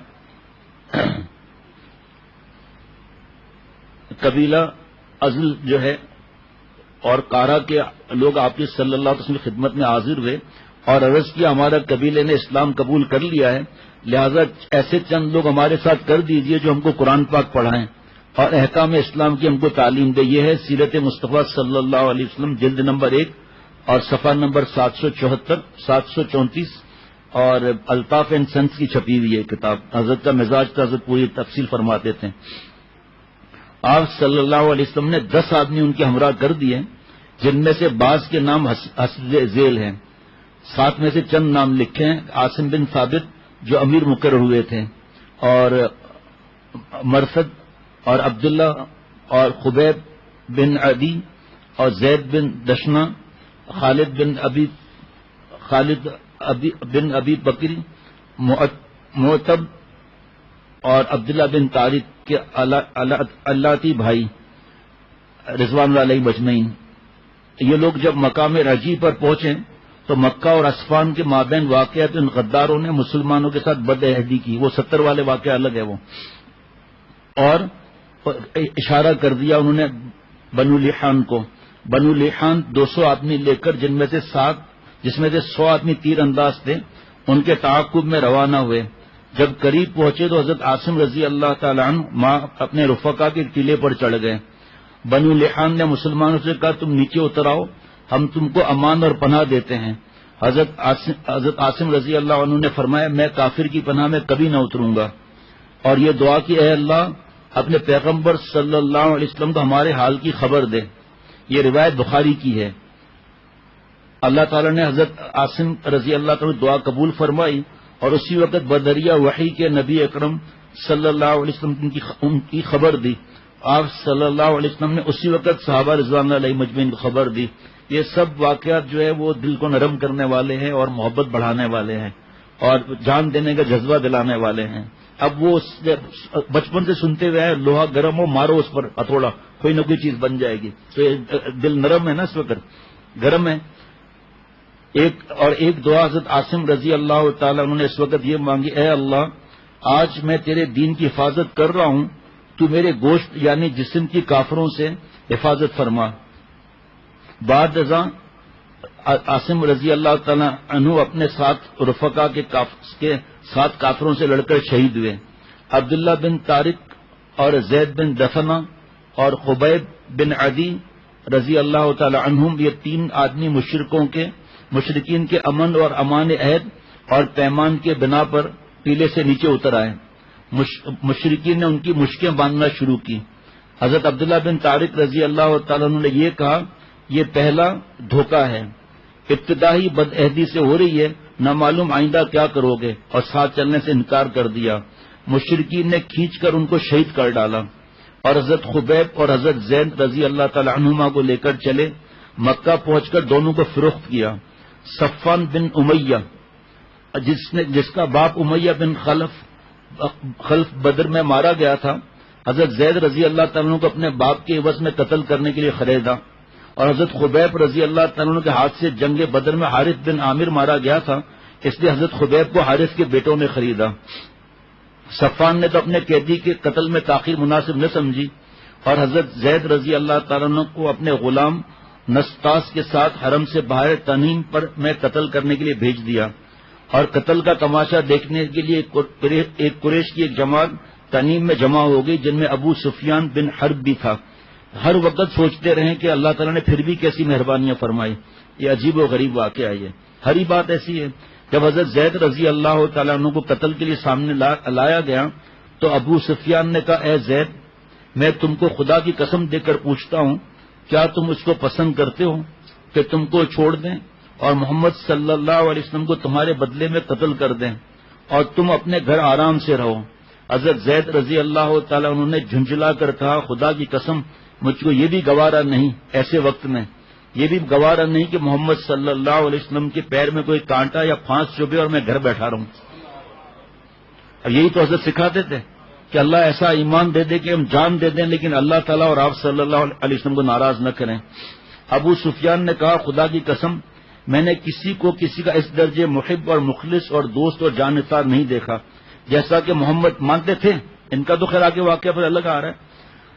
قبیلہ ازل جو ہے اور کارا کے لوگ آپ کی صلی اللہ علیہ وسلم کی خدمت میں حاضر ہوئے اور عرض کیا ہمارا قبیلے نے اسلام قبول کر لیا ہے، لہذا ایسے چند لوگ ہمارے ساتھ کر دیجئے جو ہم کو قرآن پاک پڑھائیں اور احکام اسلام کی ہم کو تعلیم دے. یہ ہے سیرت مصطفیٰ صلی اللہ علیہ وسلم جلد نمبر 1 اور صفحہ نمبر 774 734 اور الطاف اینڈ سنس کی چھپی ہوئی ہے کتاب. حضرت کا مزاج کا حضرت پوری تفصیل فرماتے تھے. آپ صلی اللہ علیہ وسلم نے 10 آدمی ان کے ہمراہ کر دیے جن میں سے بعض کے نام حسب ذیل ہیں. 7 میں سے چند نام لکھے ہیں. عاصم بن ثابت جو امیر مقرر ہوئے تھے اور مرثد اور عبداللہ اور خبیب بن عدی اور زید بن دشنا، خالد بن ابی بکر معتب اور عبداللہ بن طارق کے اللہ بھائی رضوان اللہ علیہ مجمعین، یہ لوگ جب مقام رجی پر پہنچے تو مکہ اور اسفان کے مابین واقعات ان غداروں نے مسلمانوں کے ساتھ بد عہدی کی. وہ 70 والے واقعہ الگ ہے وہ، اور اشارہ کر دیا انہوں نے بنو لیحان کو. بنو لیحان 200 آدمی لے کر جس میں سے 100 آدمی تیر انداز تھے، ان کے تعاقب میں روانہ ہوئے. جب قریب پہنچے تو حضرت عاصم رضی اللہ تعالیٰ عنہ اپنے رفقا کے ٹیلے پر چڑھ گئے. بنو لیحان نے مسلمانوں سے کہا تم نیچے اتر آؤ، ہم تم کو امان اور پناہ دیتے ہیں. حضرت عاصم رضی اللہ عنہ نے فرمایا میں کافر کی پناہ میں کبھی نہ اتروں گا، اور یہ دعا کی اے اللہ اپنے پیغمبر صلی اللہ علیہ وسلم کو ہمارے حال کی خبر دے. یہ روایت بخاری کی ہے. اللہ تعالیٰ نے حضرت عاصم رضی اللہ تعالیٰ دعا قبول فرمائی، اور اسی وقت بدریہ وحی کے نبی اکرم صلی اللہ علیہ وسلم ان کی خبر دی. آپ صلی اللہ علیہ وسلم نے اسی وقت صحابہ رضوان اللہ علیہ مجمعین کو خبر دی. یہ سب واقعات جو ہے وہ دل کو نرم کرنے والے ہیں اور محبت بڑھانے والے ہیں اور جان دینے کا جذبہ دلانے والے ہیں. اب وہ بچپن سے سنتے ہوئے لوہا گرم ہو مارو اس پر ہتھوڑا، کوئی نہ کوئی چیز بن جائے گی. تو دل نرم ہے نا، اس وقت گرم ہے. ایک دعا حضرت عاصم رضی اللہ تعالیٰ انہوں نے اس وقت یہ مانگی، اے اللہ آج میں تیرے دین کی حفاظت کر رہا ہوں، تو میرے گوشت یعنی جسم کی کافروں سے حفاظت فرما. بعد ازاں عاصم رضی اللہ تعالیٰ عنہ اپنے ساتھ رفقا کے ساتھ کافروں سے لڑ کر شہید ہوئے. عبداللہ بن طارق اور زید بن دفنہ اور خبیب بن عدی رضی اللہ تعالی عنہم، یہ 3 آدمی مشرکین کے امن اور امان عہد اور پیمان کے بنا پر ٹیلے سے نیچے اتر آئے. مشرکین نے ان کی مشکیں باندھنا شروع کی. حضرت عبداللہ بن طارق رضی اللہ تعالیٰ عنہ نے یہ کہا یہ پہلا دھوکہ ہے، ابتدائی بد عہدی سے ہو رہی ہے، نہ معلوم آئندہ کیا کرو گے، اور ساتھ چلنے سے انکار کر دیا. مشرکین نے کھینچ کر ان کو شہید کر ڈالا، اور حضرت خبیب اور حضرت زید رضی اللہ تعالی عنہما کو لے کر چلے. مکہ پہنچ کر دونوں کو فروخت کیا. صفوان بن امیہ جس کا باپ امیہ بن خلف بدر میں مارا گیا تھا، حضرت زید رضی اللہ تعالیٰ عنہ کو اپنے باپ کے عوض میں قتل کرنے کے لیے خریدا. اور حضرت خبیب رضی اللہ تعالیٰ عنہ کے ہاتھ سے جنگ بدر میں حارث بن عامر مارا گیا تھا، اس لیے حضرت خبیب کو حارث کے بیٹوں نے خریدا. صفوان نے تو اپنے قیدی کے قتل میں تاخیر مناسب نہ سمجھی، اور حضرت زید رضی اللہ تعالیٰ عنہ کو اپنے غلام نسطاس کے ساتھ حرم سے باہر تنعیم پر میں قتل کرنے کے لیے بھیج دیا. اور قتل کا تماشا دیکھنے کے لیے ایک قریش کی ایک جماعت تنعیم میں جمع ہو گئی، جن میں ابو سفیان بن حرب بھی تھا. ہر وقت سوچتے رہے کہ اللہ تعالیٰ نے پھر بھی کیسی مہربانیاں فرمائی. یہ عجیب و غریب واقعہ ہے. ہر ہی بات ایسی ہے. جب حضرت زید رضی اللہ تعالیٰ عنہ کو قتل کے لیے سامنے لایا گیا تو ابو سفیان نے کہا اے زید، میں تم کو خدا کی قسم دے کر پوچھتا ہوں، کیا تم اس کو پسند کرتے ہو کہ تم کو چھوڑ دیں اور محمد صلی اللہ علیہ وسلم کو تمہارے بدلے میں قتل کر دیں اور تم اپنے گھر آرام سے رہو؟ حضرت زید رضی اللہ تعالیٰ عنہ نے جھنجھلا کر کہا خدا کی قسم مجھ کو یہ بھی گوارا نہیں، ایسے وقت میں یہ بھی گوارا نہیں کہ محمد صلی اللہ علیہ وسلم کے پیر میں کوئی کانٹا یا پھانس چبھے اور میں گھر بیٹھا رہوں. اب یہی تو حضرت سکھاتے تھے کہ اللہ ایسا ایمان دے دے کہ ہم جان دے دیں لیکن اللہ تعالیٰ اور آپ صلی اللہ علیہ وسلم کو ناراض نہ کریں. ابو سفیان نے کہا خدا کی قسم میں نے کسی کا اس درجے محب اور مخلص اور دوست اور جانثار نہیں دیکھا جیسا کہ محمد مانتے تھے. ان کا تو خیر آگے واقعہ پر الگ آ رہا ہے.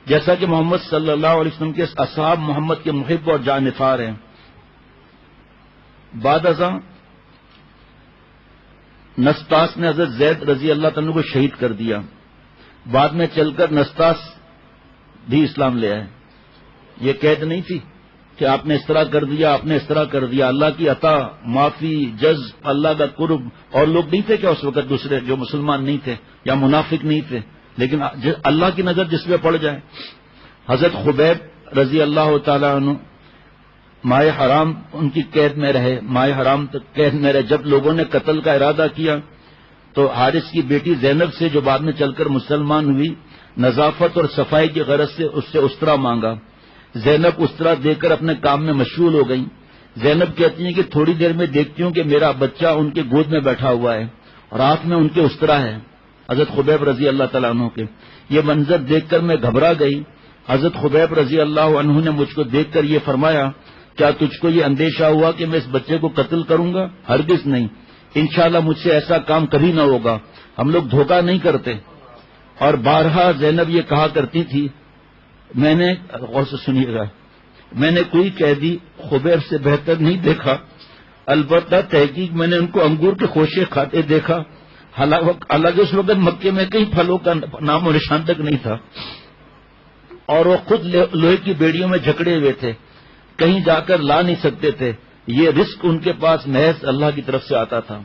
جیسا کہ محمد صلی اللہ علیہ وسلم کے اصحاب محمد کے محب اور جانثار ہیں. بعد ازاں نسطاس نے حضرت زید رضی اللہ تعالیٰ کو شہید کر دیا. بعد میں چل کر نسطاس بھی اسلام لے آئے. یہ قید نہیں تھی کہ آپ نے اس طرح کر دیا، آپ نے اس طرح کر دیا. اللہ کی عطا، معافی، جذب، اللہ کا قرب. اور لوگ نہیں تھے کیا اس وقت دوسرے جو مسلمان نہیں تھے یا منافق نہیں تھے، لیکن اللہ کی نظر جس پہ پڑ جائے. حضرت خبیب رضی اللہ تعالیٰ عنہ ماہ حرام ان کی قید میں رہے، ماہ حرام تک قید میں رہے. جب لوگوں نے قتل کا ارادہ کیا تو حارث کی بیٹی زینب سے جو بعد میں چل کر مسلمان ہوئی، نظافت اور صفائی کی غرض سے اس سے استرا مانگا. زینب استرا دے کر اپنے کام میں مشغول ہو گئیں. زینب کہتی ہیں کہ تھوڑی دیر میں دیکھتی ہوں کہ میرا بچہ ان کے گود میں بیٹھا ہوا ہے اور ہاتھ میں ان کے استرا ہے حضرت خبیب رضی اللہ تعالیٰ عنہ کے. یہ منظر دیکھ کر میں گھبرا گئی. حضرت خبیب رضی اللہ عنہ نے مجھ کو دیکھ کر یہ فرمایا کیا تجھ کو یہ اندیشہ ہوا کہ میں اس بچے کو قتل کروں گا؟ ہرگز نہیں، انشاءاللہ مجھ سے ایسا کام کبھی نہ ہوگا، ہم لوگ دھوکہ نہیں کرتے. اور بارہا زینب یہ کہا کرتی تھی، میں نے غور سے سنیے گا، میں نے کوئی قیدی خبیب سے بہتر نہیں دیکھا، البتہ تحقیق میں نے ان کو انگور کے خوشے کھاتے دیکھا. حالانکہ اس وقت مکے میں کئی پھلوں کا نام و نشان تک نہیں تھا اور وہ خود لوہے کی بیڑیوں میں جکڑے ہوئے تھے، کہیں جا کر لا نہیں سکتے تھے. یہ رزق ان کے پاس محض اللہ کی طرف سے آتا تھا.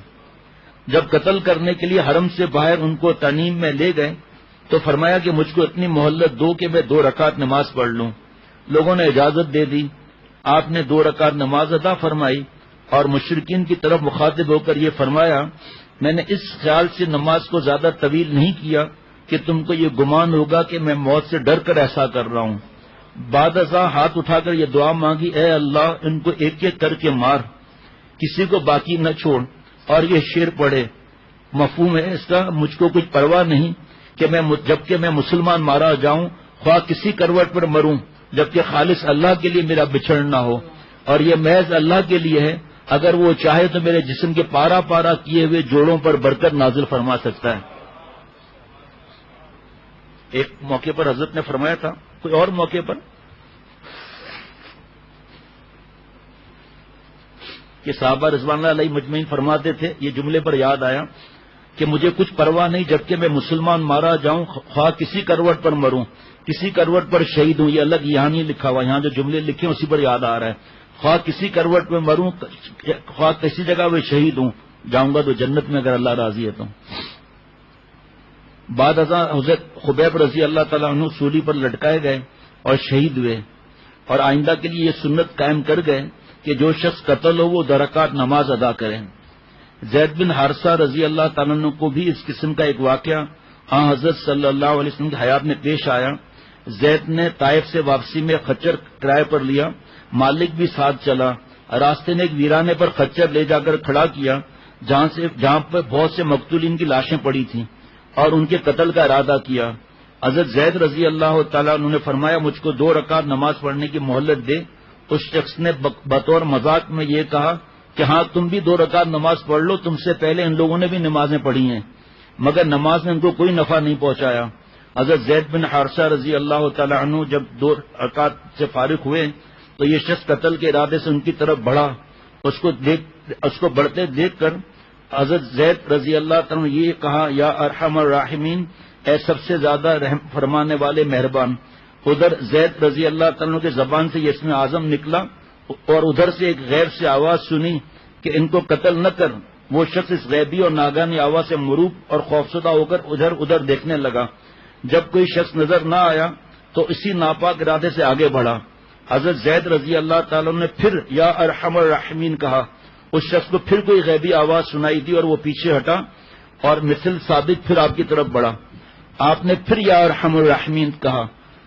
جب قتل کرنے کے لیے حرم سے باہر ان کو تنعیم میں لے گئے تو فرمایا کہ مجھ کو اتنی مہلت دو کہ میں 2 رکعت نماز پڑھ لوں. لوگوں نے اجازت دے دی. آپ نے 2 رکعت نماز ادا فرمائی اور مشرکین کی طرف مخاطب ہو کر یہ فرمایا میں نے اس خیال سے نماز کو زیادہ طویل نہیں کیا کہ تم کو یہ گمان ہوگا کہ میں موت سے ڈر کر ایسا کر رہا ہوں. بعد ازاں ہاتھ اٹھا کر یہ دعا مانگی، اے اللہ ان کو ایک ایک کر کے مار، کسی کو باقی نہ چھوڑ. اور یہ شعر پڑھے. مفہوم ہے اس کا، مجھ کو کچھ پرواہ نہیں کہ جبکہ میں مسلمان مارا جاؤں، خواہ کسی کروٹ پر مروں، جبکہ خالص اللہ کے لیے میرا بچھڑنا ہو. اور یہ محض اللہ کے لیے ہے، اگر وہ چاہے تو میرے جسم کے پارا پارا کیے ہوئے جوڑوں پر برکت نازل فرما سکتا ہے. ایک موقع پر حضرت نے فرمایا تھا، کوئی اور موقع پر، کہ صحابہ رضوان اللہ علیہ مجمعین فرماتے تھے، یہ جملے پر یاد آیا کہ مجھے کچھ پرواہ نہیں جبکہ میں مسلمان مارا جاؤں، خواہ کسی کروٹ پر مروں، کسی کروٹ پر شہید ہوں. یہ الگ یہاں نہیں لکھا ہوا، یہاں جو جملے لکھے ہیں اسی پر یاد آ رہا ہے. خواہ کسی کروٹ پر مروں، خواہ کسی جگہ میں شہید ہوں، جاؤں گا تو جنت میں اگر اللہ راضی ہے تو. بعد ازاں حضرت خبیب رضی اللہ تعالیٰ عنہ سولی پر لٹکائے گئے اور شہید ہوئے، اور آئندہ کے لیے یہ سنت قائم کر گئے کہ جو شخص قتل ہو وہ 2 رکعت نماز ادا کریں. زید بن حارثہ رضی اللہ تعالیٰ عنہ کو بھی اس قسم کا ایک واقعہ حضرت صلی اللہ علیہ وسلم کی حیات میں پیش آیا. زید نے طائف سے واپسی میں خچر کرائے پر لیا، مالک بھی ساتھ چلا. راستے نے ایک ویرانے پر خچر لے جا کر کھڑا کیا جہاں پر بہت سے مقتولین کی لاشیں پڑی تھیں اور ان کے قتل کا ارادہ کیا. حضرت زید رضی اللہ تعالیٰ عنہ نے فرمایا مجھ کو 2 رکعت نماز پڑھنے کی مہلت دے. اس شخص نے بطور مذاق میں یہ کہا کہ ہاں تم بھی 2 رکعت نماز پڑھ لو، تم سے پہلے ان لوگوں نے بھی نمازیں پڑھی ہیں، مگر نماز نے ان کو کوئی نفع نہیں پہنچایا. حضرت زید بن حارثہ رضی اللہ تعالیٰ عنہ جب 2 رکعت سے فارغ ہوئے تو یہ شخص قتل کے ارادے سے ان کی طرف بڑھا. اس کو بڑھتے دیکھ کر حضرت زید رضی اللہ تعالیٰ نے یہ کہا، یا ارحم الراحمین، اے سب سے زیادہ رحم فرمانے والے مہربان. ادھر زید رضی اللہ تعالیٰ کی زبان سے یہ اسم اعظم نکلا اور ادھر سے ایک غیب سے آواز سنی کہ ان کو قتل نہ کر. وہ شخص اس غیبی اور ناگہانی آواز سے مروب اور خوفزدہ ہو کر ادھر دیکھنے لگا. جب کوئی شخص نظر نہ آیا تو اسی ناپاک ارادے سے آگے بڑھا. حضرت زید رضی اللہ تعالیٰ نے پھر یا ارحم الراحمین کہا. اس شخص کو پھر کوئی غیبی آواز سنائی دی اور وہ پیچھے ہٹا اور مثل ثابت پھر آپ کی طرف بڑھا. آپ نے پھر یا ارحم الراحمین کہا.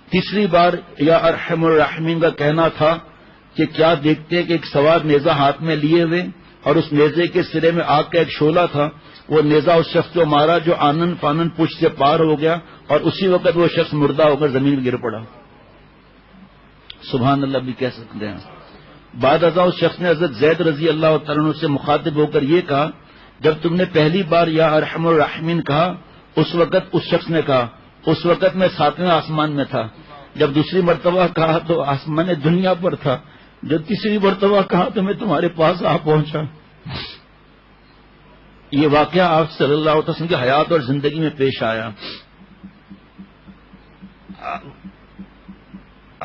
تیسری بار یا ارحم الراحمین کا کہنا تھا کہ کیا دیکھتے کہ ایک سوار نیزہ ہاتھ میں لیے ہوئے اور اس نیزے کے سرے میں آگ کا ایک شعلہ تھا. وہ نیزہ اس شخص کو مارا جو آنن فانن پشت سے پار ہو گیا اور اسی وقت وہ شخص مردہ ہو کر زمین میں گر پڑا. سبحان اللہ بھی کہہ سکتے ہیں. بعد ازاں اس شخص نے حضرت زید رضی اللہ تعالیٰ عنہ سے مخاطب ہو کر یہ کہا، جب تم نے پہلی بار یا ارحم الراحمین کہا اس وقت اس شخص نے کہا اس وقت میں 7ویں آسمان میں تھا. جب دوسری مرتبہ کہا تو آسمان دنیا پر تھا. جب تیسری مرتبہ کہا تو میں تمہارے پاس آ پہنچا. یہ واقعہ آپ صلی اللہ علیہ وسلم کی حیات اور زندگی میں پیش آیا.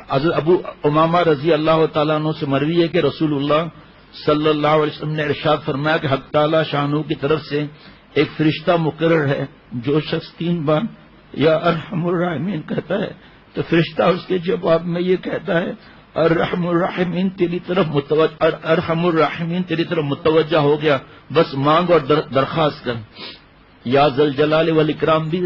حضرت ابو امامہ رضی اللہ تعالیٰ عنہ سے مروی ہے کہ رسول اللہ صلی اللہ علیہ وسلم نے ارشاد فرمایا کہ حق تعالی شانہ کی طرف سے ایک فرشتہ مقرر ہے، جو شخص 3 بار یا ارحم الراحمین کہتا ہے تو فرشتہ اس کے جواب میں یہ کہتا ہے، ارحم الراحمین تیری طرف متوجہ ہو گیا، بس مانگ اور درخواست کر. یا ذل جلال والاکرام بھی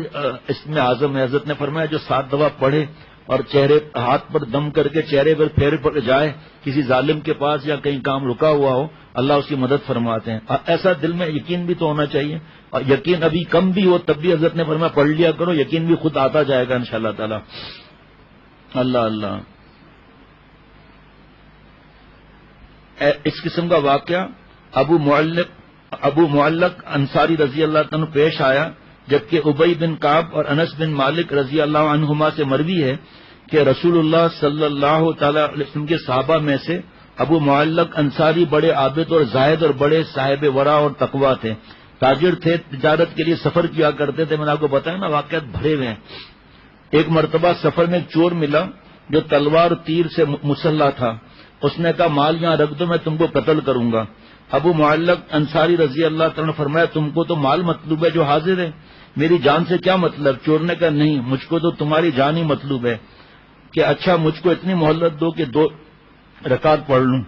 اسم اعظم ہے. حضرت نے فرمایا جو 7 دفعہ پڑھے اور چہرے ہاتھ پر دم کر کے چہرے پر پھیر پڑ جائے کسی ظالم کے پاس یا کہیں کام رکا ہوا ہو، اللہ اس کی مدد فرماتے ہیں. ایسا دل میں یقین بھی تو ہونا چاہیے، اور یقین ابھی کم بھی ہو تب بھی حضرت نے فرمایا پڑھ لیا کرو، یقین بھی خود آتا جائے گا انشاءاللہ تعالی. اللہ اللہ. اس قسم کا واقعہ ابو معلق انصاری رضی اللہ عنہ پیش آیا، جبکہ ابی بن کعب اور انس بن مالک رضی اللہ عنہما سے مروی ہے کہ رسول اللہ صلی اللہ تعالی علیہ وسلم کے صحابہ میں سے ابو معلق انصاری بڑے عابد اور زاہد اور بڑے صاحب ورع اور تقویٰ تھے. تاجر تھے، تجارت کے لیے سفر کیا کرتے تھے. میں نے آپ کو بتایا نا، واقعات بھرے ہوئے ہیں. ایک مرتبہ سفر میں ایک چور ملا جو تلوار تیر سے مسلح تھا. اس نے کہا مال یہاں رکھ دو، میں تم کو قتل کروں گا. ابو معلق انصاری رضی اللہ تعالیٰ نے فرمایا تم کو تو مال مطلوب ہے جو حاضر ہے، میری جان سے کیا مطلب؟ چور نے کہا نہیں، مجھ کو تو تمہاری جان ہی مطلوب ہے. کہ اچھا مجھ کو اتنی مہلت دو کہ 2 رکعت پڑھ لوں.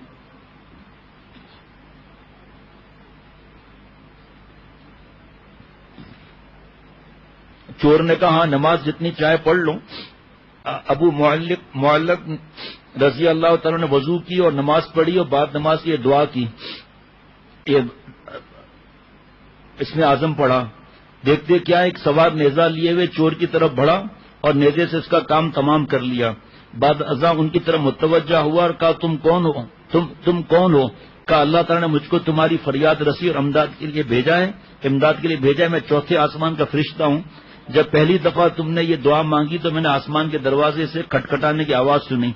چور نے کہا ہاں نماز جتنی چاہے پڑھ لوں. ابو معلق رضی اللہ تعالیٰ نے وضو کی اور نماز پڑھی اور بعد نماز کی یہ دعا کی. یہ اس میں اعظم پڑھا. دیکھتے کیا ایک سوار نیزہ لیے ہوئے چور کی طرف بڑھا اور نیزے سے اس کا کام تمام کر لیا. بعد ازاں ان کی طرف متوجہ ہوا اور کہا تم کون ہو؟ تم کون ہو؟ کہا اللہ تعالیٰ نے مجھ کو تمہاری فریاد رسی اور امداد کے لیے بھیجا ہے. میں 4تھے آسمان کا فرشتہ ہوں. جب پہلی دفعہ تم نے یہ دعا مانگی تو میں نے آسمان کے دروازے سے کھٹکھٹانے کی آواز سنی.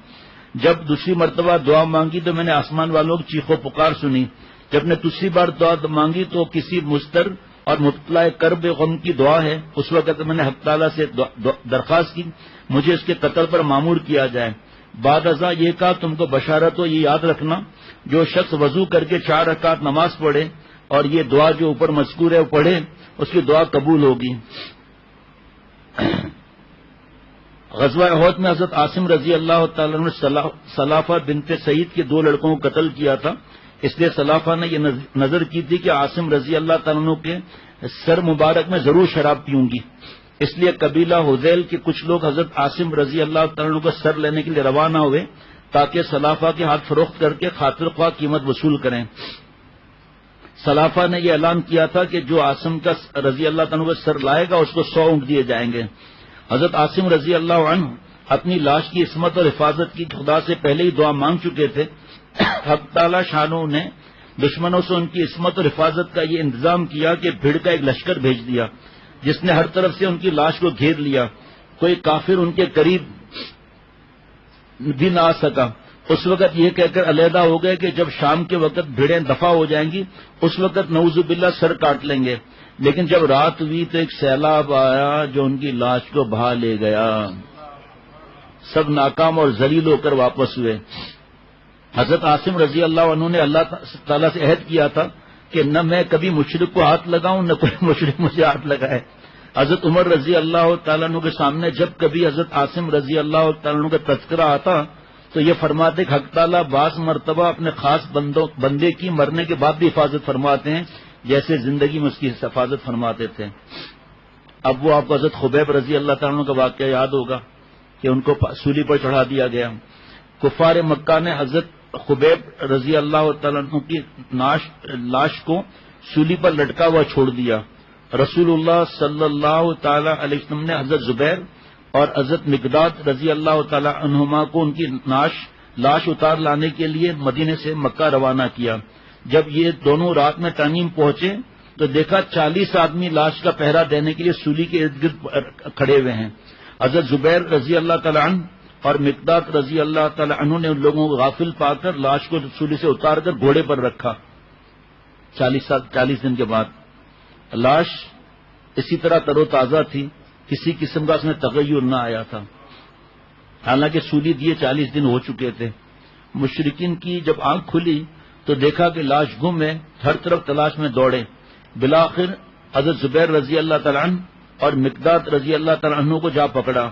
جب دوسری مرتبہ دعا مانگی تو میں نے آسمان والوں کی چیخو پکار سنی. جب نے دوسری بار دعا مانگی تو کسی مستر اور مبتلا کرب غم کی دعا ہے. اس وقت میں نے حق تعالیٰ سے درخواست کی مجھے اس کے قتل پر معمور کیا جائے. بعد ازاں یہ کہا تم کو بشارت ہو، یہ یاد رکھنا جو شخص وضو کر کے 4 رکعت نماز پڑھے اور یہ دعا جو اوپر مذکور ہے وہ پڑھے، اس کی دعا قبول ہوگی. غزوہ احد میں حضرت عاصم رضی اللہ تعالیٰ نے سلافہ بنت سعید کے 2 لڑکوں کو قتل کیا تھا. اس لیے سلافہ نے یہ نظر کی تھی کہ عاصم رضی اللہ تعالیٰ کے سر مبارک میں ضرور شراب پیوں گی. اس لیے قبیلہ حذیل کے کچھ لوگ حضرت عاصم رضی اللہ تعالیٰ کا سر لینے کے لیے روانہ ہوئے تاکہ سلافہ کے ہاتھ فروخت کر کے خاطر خواہ قیمت وصول کریں. سلافہ نے یہ اعلان کیا تھا کہ جو عاصم کا رضی اللہ تعالیٰ کا سر لائے گا اس کو 100 اونٹ دیے جائیں گے. حضرت عاصم رضی اللہ عنہ اپنی لاش کی عصمت اور حفاظت کی خدا سے پہلے ہی دعا مانگ چکے تھے. حق تعالی شانوں نے دشمنوں سے ان کی عصمت اور حفاظت کا یہ انتظام کیا کہ بھیڑ کا ایک لشکر بھیج دیا جس نے ہر طرف سے ان کی لاش کو گھیر لیا. کوئی کافر ان کے قریب بھی نہ آ سکا. اس وقت یہ کہہ کر علیحدہ ہو گئے کہ جب شام کے وقت بھیڑیں دفع ہو جائیں گی اس وقت نعوذ باللہ سر کاٹ لیں گے. لیکن جب رات ہوئی تو ایک سیلاب آیا جو ان کی لاش کو بہا لے گیا. سب ناکام اور ذلیل ہو کر واپس ہوئے. حضرت عاصم رضی اللہ عنہ نے اللہ تعالیٰ سے عہد کیا تھا کہ نہ میں کبھی مشرک کو ہاتھ لگاؤں نہ کوئی مشرک مجھے ہاتھ لگائے. حضرت عمر رضی اللہ تعالیٰ عنہ کے سامنے جب کبھی حضرت عاصم رضی اللہ تعالیٰ عنہ کا تذکرہ آتا تو یہ فرماتے کہ حق تعالیٰ بعض مرتبہ اپنے خاص بندے کی مرنے کے بعد بھی حفاظت فرماتے ہیں جیسے زندگی میں اس کی حفاظت فرماتے تھے. اب وہ آپ کو حضرت خبیب رضی اللہ تعالیٰ عنہ کا واقعہ یاد ہوگا کہ ان کو سولی پر چڑھا دیا گیا. کفار مکہ نے حضرت خبیب رضی اللہ تعالیٰ عنہ کی لاش کو سولی پر لٹکا ہوا چھوڑ دیا. رسول اللہ صلی اللہ تعالی علیہ وسلم نے حضرت زبیر اور حضرت مقداد رضی اللہ تعالی عنہما کو ان کی لاش اتار لانے کے لیے مدینے سے مکہ روانہ کیا. جب یہ دونوں رات میں تنعیم پہنچے تو دیکھا 40 آدمی لاش کا پہرا دینے کے لیے سولی کے ارد گرد کھڑے ہوئے ہیں. حضرت زبیر رضی اللہ تعالی عنہ اور مقداد رضی اللہ تعالی عنہ نے ان لوگوں کو غافل پا کر لاش کو سولی سے اتار کر گھوڑے پر رکھا. 40 دن کے بعد لاش اسی طرح تر و تازہ تھی، کسی قسم کا اس میں تغیر نہ آیا تھا. حالانکہ سولی دیے 40 دن ہو چکے تھے. مشرکین کی جب آنکھ کھلی تو دیکھا کہ لاش گم ہے، ہر طرف تلاش میں دوڑے. بالآخر حضرت زبیر رضی اللہ تعالی عنہ اور مقداد رضی اللہ تعالی عنہ کو جا پکڑا.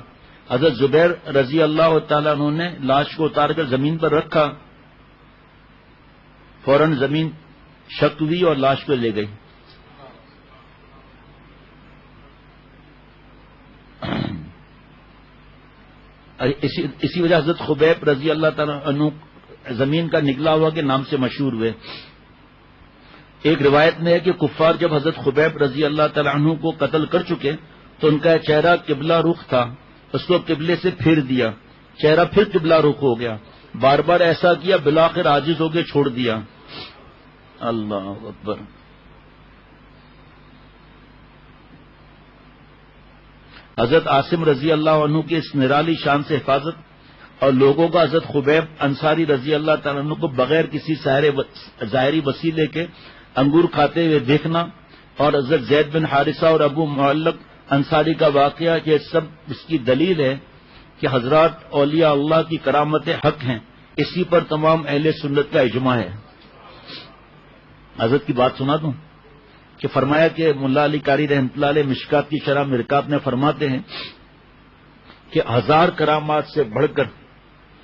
حضرت زبیر رضی اللہ تعالی عنہ نے لاش کو اتار کر زمین پر رکھا. فوراً زمین شک ہوئی اور لاش کو لے گئی. اسی وجہ حضرت خبیب رضی اللہ تعالیٰ عنہ زمین کا نکلا ہوا کے نام سے مشہور ہوئے. ایک روایت میں ہے کہ کفار جب حضرت خبیب رضی اللہ تعالیٰ عنہ کو قتل کر چکے تو ان کا چہرہ قبلہ رخ تھا، اس کو قبلے سے پھیر دیا، چہرہ پھر قبلہ رخ ہو گیا، بار بار ایسا کیا، بالآخر عاجز ہو کے چھوڑ دیا. اللہ اکبر. حضرت عاصم رضی اللہ عنہ کی اس نرالی شان سے حفاظت اور لوگوں کا حضرت خبیب انصاری رضی اللہ تعالیٰ عنہ کو بغیر کسی ظاہری وسیلے کے انگور کھاتے ہوئے دیکھنا، اور حضرت زید بن حارثہ اور ابو معلق انصاری کا واقعہ، یہ سب اس کی دلیل ہے کہ حضرات اولیاء اللہ کی کرامت حق ہیں. اسی پر تمام اہل سنت کا اجماع ہے. حضرت کی بات سنا دوں کہ فرمایا کہ ملا علی قاری رحمۃ اللہ علیہ مشکات کی شرح مرکات میں فرماتے ہیں کہ 1000 کرامات سے بڑھ کر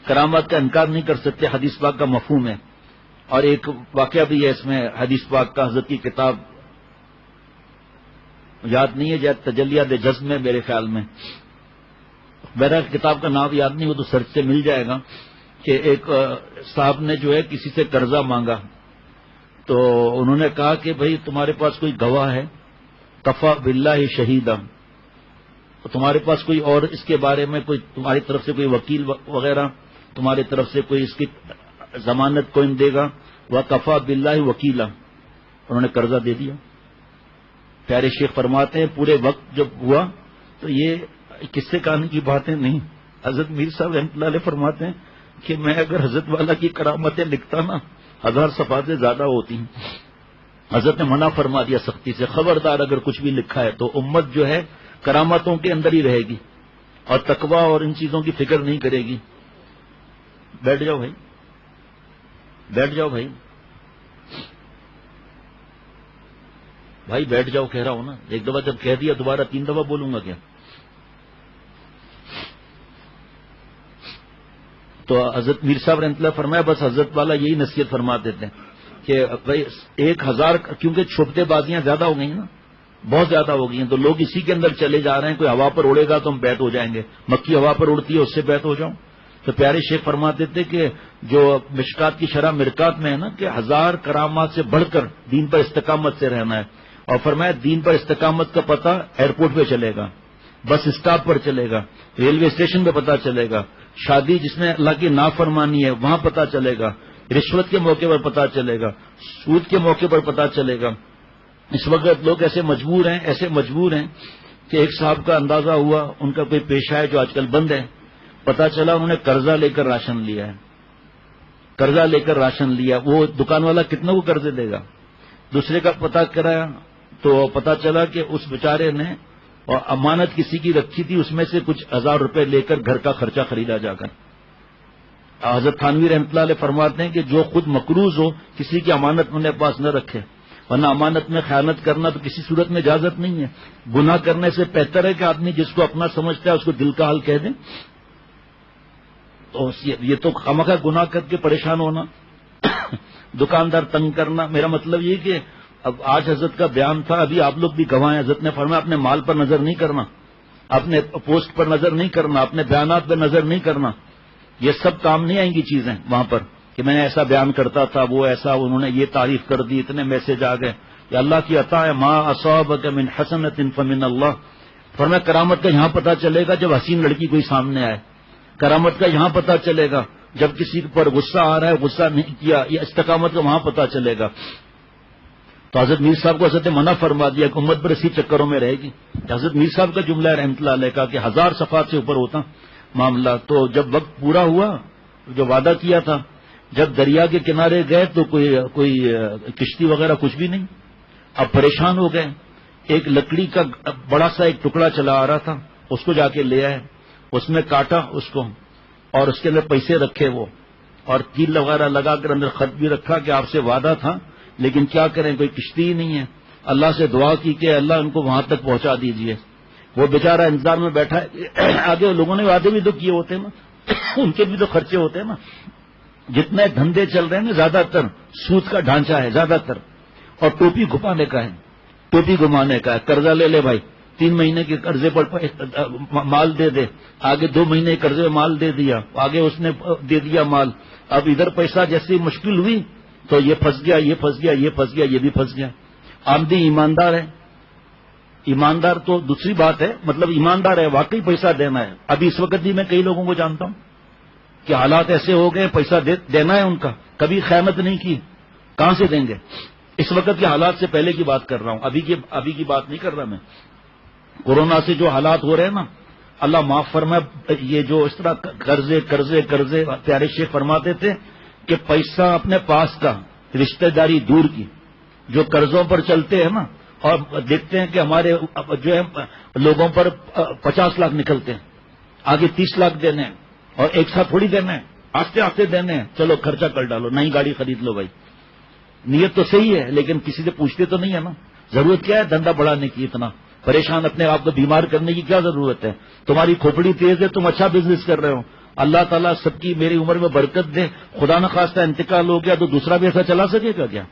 کرامات کا انکار نہیں کر سکتے، حدیث پاک کا مفہوم ہے. اور ایک واقعہ بھی ہے اس میں حدیث پاک کا، حضرت کی کتاب یاد نہیں ہے، جائے تجلیات جذب میں میرے خیال میں، میرا کتاب کا نام یاد نہیں، وہ تو سرچ سے مل جائے گا، کہ ایک صاحب نے جو ہے کسی سے قرضہ مانگا، تو انہوں نے کہا کہ بھئی تمہارے پاس کوئی گواہ ہے؟ کفا باللہ شہیدہ. تمہارے پاس کوئی اور اس کے بارے میں کوئی تمہاری طرف سے کوئی وکیل وغیرہ تمہاری طرف سے کوئی اس کی ضمانت کون دے گا؟ وہ کفا باللہ وکیلا. انہوں نے قرضہ دے دیا. پیارے شیخ فرماتے ہیں پورے وقت جب ہوا تو یہ قصے کہانی کی باتیں نہیں. حضرت میر صاحب رحمۃ اللہ علیہ فرماتے ہیں کہ میں اگر حضرت والا کی کرامتیں لکھتا نا 1000 صفحات سے زیادہ ہوتی ہیں. حضرت نے منع فرما دیا سختی سے، خبردار اگر کچھ بھی لکھا ہے تو امت جو ہے کرامتوں کے اندر ہی رہے گی اور تقویٰ اور ان چیزوں کی فکر نہیں کرے گی. بیٹھ جاؤ بھائی، بیٹھ جاؤ بھائی، بھائی بیٹھ جاؤ کہہ رہا ہوں نا. ایک دفعہ جب کہہ دیا دوبارہ 3 دفعہ بولوں گا کیا؟ تو حضرت میر صاحب رحمۃ اللہ فرمایا بس حضرت والا یہی نصیحت فرما دیتے ہیں کہ بھائی 1000، کیونکہ چھپتے بازیاں زیادہ ہو گئی ہیں نا، بہت زیادہ ہو گئی ہیں، تو لوگ اسی کے اندر چلے جا رہے ہیں. کوئی ہوا پر اڑے گا تو ہم بیت ہو جائیں گے، مکھی ہوا پر اڑتی ہے اس سے بیت ہو جاؤں. تو پیارے شیخ فرماتے تھے کہ جو مشکات کی شرح مرکات میں ہے نا کہ 1000 کرامات سے بڑھ کر دین پر استقامت سے رہنا ہے. اور فرمایا دین پر استقامت کا پتہ ایئرپورٹ پہ چلے گا، بس اسٹاپ پر چلے گا، ریلوے اسٹیشن پہ پتہ چلے گا، شادی جس میں اللہ کی نافرمانی ہے وہاں پتہ چلے گا، رشوت کے موقع پر پتہ چلے گا، سود کے موقع پر پتہ چلے گا. اس وقت لوگ ایسے مجبور ہیں کہ ایک صاحب کا اندازہ ہوا، ان کا کوئی پیشہ ہے جو آج کل بند ہے، پتہ چلا انہوں نے قرضہ لے کر راشن لیا ہے، قرضہ لے کر راشن لیا. وہ دکان والا کتنا کو قرضے دے گا؟ دوسرے کا پتہ کرایا تو پتہ چلا کہ اس بیچارے نے اور امانت کسی کی رکھی تھی، اس میں سے کچھ 1000 روپے لے کر گھر کا خرچہ خریدا جا کر. حضرت تھانوی رحمۃ اللہ علیہ فرماتے ہیں کہ جو خود مقروض ہو کسی کی امانت اپنے پاس نہ رکھے، ورنہ امانت میں خیانت کرنا تو کسی صورت میں اجازت نہیں ہے. گناہ کرنے سے بہتر ہے کہ آدمی جس کو اپنا سمجھتا ہے اس کو دل کا حال کہہ دیں. تو یہ تو خامخواہ گناہ کر کے پریشان ہونا، دکاندار تنگ کرنا. میرا مطلب یہ کہ اب آج حضرت کا بیان تھا، ابھی آپ لوگ بھی گواہ ہیں. حضرت نے فرمایا اپنے مال پر نظر نہیں کرنا، اپنے پوسٹ پر نظر نہیں کرنا، اپنے بیانات پر نظر نہیں کرنا. یہ سب کام نہیں آئیں گی چیزیں وہاں پر کہ میں نے ایسا بیان کرتا تھا، وہ ایسا، انہوں نے یہ تعریف کر دی، اتنے میسج آ گئے. یہ اللہ کی عطا ہے. ما اصابک من حسنۃ فمن اللہ. فرمایا کرامت کا یہاں پتہ چلے گا جب حسین لڑکی کوئی سامنے آئے. کرامت کا یہاں پتہ چلے گا جب کسی پر غصہ آ رہا ہے، غصہ نہیں کیا. یہ استقامت کا وہاں پتہ چلے گا. تو حضرت میر صاحب کو حضرت منع فرما دیا کہ امت پر اسی چکروں میں رہے گی. حضرت میر صاحب کا جملہ رحمۃ اللہ علیہ کا کہ 1000 صفحات سے اوپر ہوتا معاملہ. تو جب وقت پورا ہوا جو وعدہ کیا تھا، جب دریا کے کنارے گئے تو کوئی کشتی وغیرہ کچھ بھی نہیں. اب پریشان ہو گئے. ایک لکڑی کا بڑا سا ایک ٹکڑا چلا آ رہا تھا، اس کو جا کے لے آئے، اس میں کاٹا اس کو اور اس کے اندر پیسے رکھے وہ، اور تیل وغیرہ لگا کر اندر خط بھی رکھا کہ آپ سے وعدہ تھا، لیکن کیا کریں کوئی کشتی ہی نہیں ہے. اللہ سے دعا کی کہ اللہ ان کو وہاں تک پہنچا دیجئے. وہ بیچارہ انتظار میں بیٹھا ہے. آگے لوگوں نے وعدے بھی تو کیے ہوتے ہیں نا، ان کے بھی تو خرچے ہوتے ہیں نا. جتنے دھندے چل رہے ہیں نا زیادہ تر سود کا ڈھانچہ ہے زیادہ تر، اور ٹوپی گھمانے کا ہے، ٹوپی گھمانے کا ہے. قرضہ لے لے بھائی، 3 مہینے کے قرضے پر مال دے دے، آگے 2 مہینے کے قرضے مال دے دیا، آگے اس نے دے دیا مال، اب ادھر پیسہ جیسی مشکل ہوئی تو یہ پھنس گیا، یہ پھنس گیا، یہ پھنس گیا، یہ بھی پھنس گیا۔ آمدی ایماندار ہے، ایماندار تو دوسری بات ہے، مطلب ایماندار ہے، واقعی پیسہ دینا ہے۔ ابھی اس وقت بھی میں کئی لوگوں کو جانتا ہوں کہ حالات ایسے ہو گئے، پیسہ دینا ہے ان کا، کبھی خیانت نہیں کی، کہاں سے دیں گے؟ اس وقت کے حالات سے پہلے کی بات کر رہا ہوں، ابھی کی بات نہیں کر رہا میں۔ کورونا سے جو حالات ہو رہے ہیں نا، اللہ معاف فرمائے، یہ جو اس طرح قرضے قرضے قرضے، پیارے شیخ فرماتے تھے کہ پیسہ اپنے پاس کا، رشتہ داری دور کی، جو قرضوں پر چلتے ہیں نا، اور دیکھتے ہیں کہ ہمارے جو ہے لوگوں پر 50 لاکھ نکلتے ہیں، آگے 30 لاکھ دینے ہیں، اور ایک ساتھ تھوڑی دینے ہیں، آستے آستے دینے ہیں، چلو خرچہ کر ڈالو، نئی گاڑی خرید لو بھائی۔ نیت تو صحیح ہے لیکن کسی سے پوچھتے تو نہیں ہے نا، ضرورت کیا ہے دھندا بڑھانے کی، اتنا پریشان اپنے آپ کو بیمار کرنے کی کیا ضرورت ہے؟ تمہاری کھوپڑی تیز ہے، تم اچھا بزنس کر رہے ہو، اللہ تعالیٰ سب کی میری عمر میں برکت دے، خدا نخواستہ انتقال ہو گیا تو دوسرا بھی ایسا چلا سکے گا کیا؟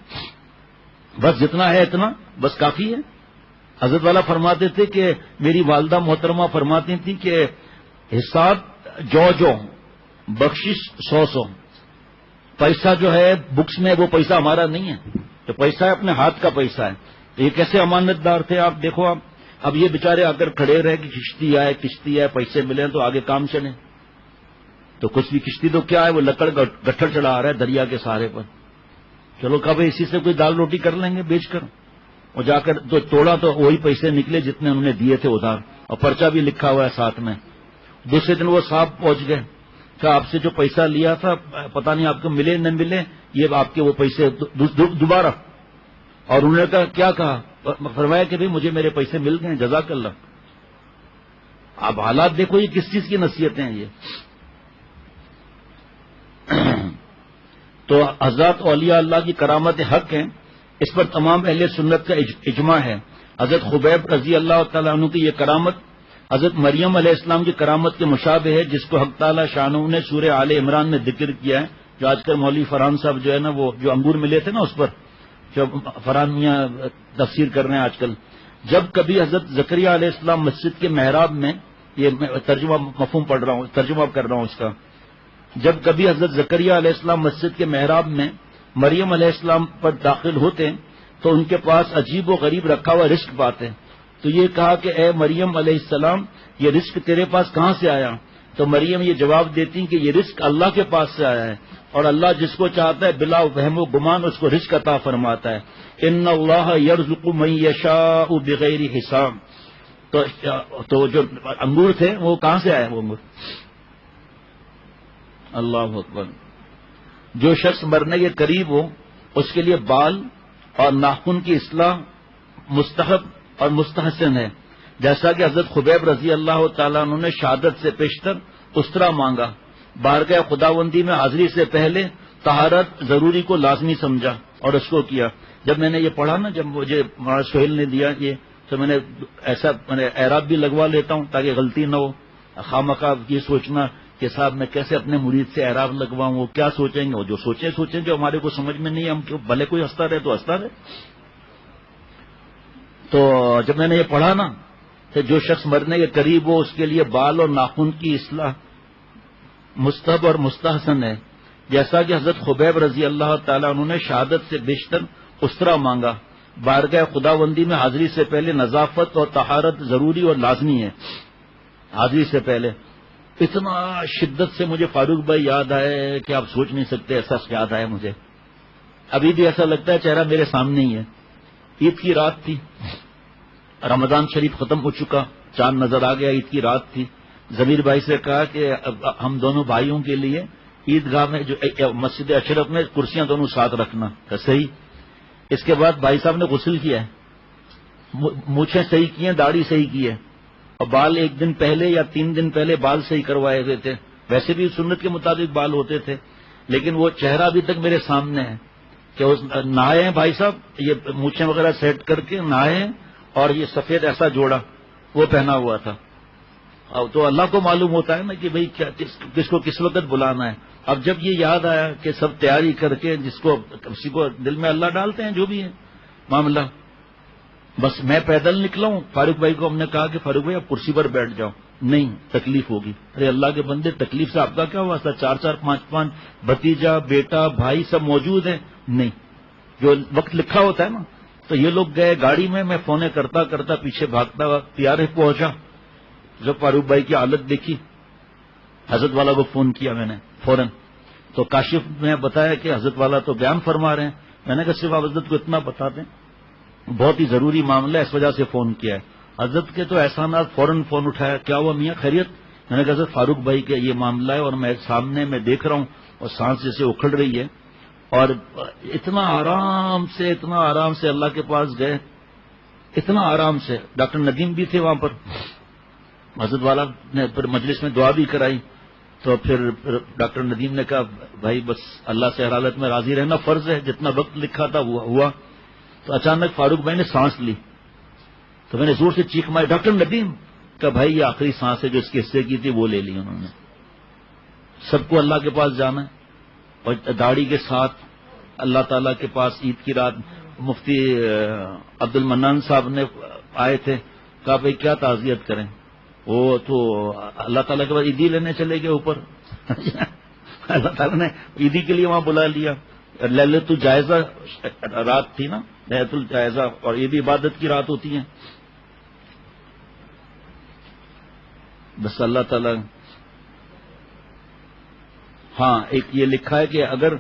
بس جتنا ہے اتنا بس کافی ہے۔ حضرت والا فرماتے تھے کہ میری والدہ محترمہ فرماتی تھی کہ حساب جو بخشش 100 پیسہ جو ہے بکس میں وہ پیسہ ہمارا نہیں ہے، تو پیسہ ہے اپنے ہاتھ کا پیسہ ہے۔ یہ کیسے امانت دار تھے آپ دیکھو، آپ اب یہ بیچارے آ کر کھڑے رہے کہ کشتی آئے پیسے ملے تو آگے کام چلے، تو کچھ بھی کشتی تو کیا ہے، وہ لکڑ گٹھڑ چڑھا رہا ہے دریا کے سہارے پر، چلو کب اسی سے کوئی دال روٹی کر لیں گے بیچ کر، اور جا کر تو توڑا تو وہی پیسے نکلے جتنے انہوں نے دیے تھے ادھار، اور پرچہ بھی لکھا ہوا ہے ساتھ میں۔ دوسرے دن وہ صاحب پہنچ گئے کہ آپ سے جو پیسہ لیا تھا پتہ نہیں آپ کو ملے نہ ملے، یہ آپ کے وہ پیسے دوبارہ، اور انہوں نے کیا کہا، فرمایا کہ بھئی مجھے میرے پیسے مل گئے، جزاک اللہ۔ اب حالات دیکھو یہ کس چیز کی نصیحتیں ہیں یہ۔ تو حضرات اولیاء اللہ کی کرامت حق ہیں، اس پر تمام اہل سنت کا اجماع ہے۔ حضرت خبیب رضی اللہ تعالیٰ عنہ کی یہ کرامت حضرت مریم علیہ السلام کی کرامت کے مشابہ ہے، جس کو حق تعالیٰ شانہ نے سورہ آل عمران میں ذکر کیا ہے، جو آج کل مولوی فرحان صاحب جو ہے نا، وہ جو انگور ملے تھے نا اس پر جو فرحان میاں تفسیر کر رہے ہیں آج کل، جب کبھی حضرت زکریا علیہ السلام مسجد کے محراب میں، یہ میں ترجمہ مفہوم پڑھ رہا ہوں، ترجمہ کر رہا ہوں اس کا، جب کبھی حضرت زکریا علیہ السلام مسجد کے محراب میں مریم علیہ السلام پر داخل ہوتے تو ان کے پاس عجیب و غریب رکھا ہوا رزق پاتے، تو یہ کہا کہ اے مریم علیہ السلام، یہ رزق تیرے پاس کہاں سے آیا؟ تو مریم یہ جواب دیتی کہ یہ رزق اللہ کے پاس سے آیا ہے، اور اللہ جس کو چاہتا ہے بلا وہم و گمان اس کو رزق عطا فرماتا ہے۔ ان اللہ یرزق من یشاء بغیر حساب۔ تو جو انگور تھے وہ کہاں سے آئے وہ انگور؟ اللہ اکبر۔ جو شخص مرنے کے قریب ہو اس کے لیے بال اور ناخن کی اصلاح مستحب اور مستحسن ہے، جیسا کہ حضرت خبیب رضی اللہ تعالیٰ عنہ نے شہادت سے پیشتر استرا مانگا، بارگاہ خداوندی میں حاضری سے پہلے طہارت ضروری کو لازمی سمجھا اور اس کو کیا۔ جب میں نے یہ پڑھا نا، جب مجھے مولانا سہیل نے دیا یہ، تو میں نے ایسا اعراب بھی لگوا لیتا ہوں تاکہ غلطی نہ ہو، خواہ یہ سوچنا کہ صاحب میں کیسے اپنے مرید سے اعراب لگواؤں، وہ کیا سوچیں گے، وہ جو سوچیں جو ہمارے کو سمجھ میں نہیں ہے، ہم بھلے کوئی ہنستا رہے تو ہنستا رہے۔ تو جب میں نے یہ پڑھا نا، کہ جو شخص مرنے کے قریب ہو اس کے لیے بال اور ناخن کی اصلاح مستحب اور مستحسن ہے، جیسا کہ حضرت خبیب رضی اللہ تعالیٰ عنہ نے شہادت سے بیشتر استرا مانگا، بارگاہ خداوندی میں حاضری سے پہلے نظافت اور طہارت ضروری اور لازمی ہے۔ حاضری سے پہلے اتنا شدت سے مجھے فاروق بھائی یاد آئے کہ آپ سوچ نہیں سکتے، ایسا یاد آیا مجھے، ابھی بھی ایسا لگتا ہے چہرہ میرے سامنے ہی ہے۔ عید کی رات تھی، رمضان شریف ختم ہو چکا، چاند نظر آ گیا، عید کی رات تھی۔ ضمیر بھائی سے کہا کہ ہم دونوں بھائیوں کے لیے عیدگاہ میں جو مسجد اشرف میں کرسیاں دونوں ساتھ رکھنا، صحیح۔ اس کے بعد بھائی صاحب نے غسل کیا ہے، مونچھیں صحیح کی ہیں، داڑھی صحیح کی ہے، اور بال 1 دن پہلے یا 3 دن پہلے بال صحیح کروائے ہوئے تھے، ویسے بھی سنت کے مطابق بال ہوتے تھے، لیکن وہ چہرہ ابھی تک میرے سامنے ہے کہ نہائے ہیں بھائی صاحب، یہ مونچھیں وغیرہ سیٹ کر کے نہائے ہیں، اور یہ سفید ایسا جوڑا وہ پہنا ہوا تھا۔ تو اللہ کو معلوم ہوتا ہے نا کہ بھئی کس کو کس وقت بلانا ہے۔ اب جب یہ یاد آیا کہ سب تیاری کر کے، جس کو کسی کو دل میں اللہ ڈالتے ہیں جو بھی ہے معاملہ، بس میں پیدل نکلا ہوں. فاروق بھائی کو ہم نے کہا کہ فاروق بھائی آپ کرسی پر بیٹھ جاؤ. نہیں تکلیف ہوگی. ارے اللہ کے بندے تکلیف سے آپ کا کیا ہوا تھا؟ 4 5 بھتیجا بیٹا بھائی سب موجود ہیں. نہیں جو وقت لکھا ہوتا ہے نا. تو یہ لوگ گئے گاڑی میں فونے کرتا کرتا پیچھے بھاگتا ہوا پیارے پہنچا. جب فاروق بھائی کی حالت دیکھی حضرت والا کو فون کیا میں نے فوراً. تو کاشف نے بتایا کہ حضرت والا تو بیان فرما رہے ہیں. میں نے کہا صرف آپ حضرت کو اتنا بتا دیں بہت ہی ضروری معاملہ ہے اس وجہ سے فون کیا ہے. حضرت کے تو احسانات فوراً فون اٹھایا. کیا ہوا میاں خیریت؟ میں نے کہا حضرت فاروق بھائی کا یہ معاملہ ہے اور میں سامنے میں دیکھ رہا ہوں اور سانس جیسے اکھڑ رہی ہے. اور اتنا آرام سے اللہ کے پاس گئے اتنا آرام سے. ڈاکٹر ندیم بھی تھے وہاں پر. حضرت والا نے پھر مجلس میں دعا بھی کرائی. تو پھر ڈاکٹر ندیم نے کہا بھائی بس اللہ سے ہر حالت میں راضی رہنا فرض ہے. جتنا وقت لکھا تھا وہ ہوا. تو اچانک فاروق بھائی نے سانس لی. تو میں نے زور سے چیخ ماری ڈاکٹر ندیم کہ بھائی یہ آخری سانس ہے جو اس کے حصے کی تھی وہ لے لی انہوں نے. سب کو اللہ کے پاس جانا ہے اور داڑھی کے ساتھ اللہ تعالیٰ کے پاس. عید کی رات مفتی عبد المنان صاحب نے آئے تھے. کہا بھائی کیا تعزیت کریں؟ وہ تو اللہ تعالیٰ کے پاس عیدی لینے چلے گئے اوپر. اللہ تعالیٰ نے عیدی کے لیے وہاں بلا لیا. للت الجائزہ رات تھی نا للت الجائزہ اور یہ بھی عبادت کی رات ہوتی ہے. بس اللہ تعالیٰ. ہاں ایک یہ لکھا ہے کہ اگر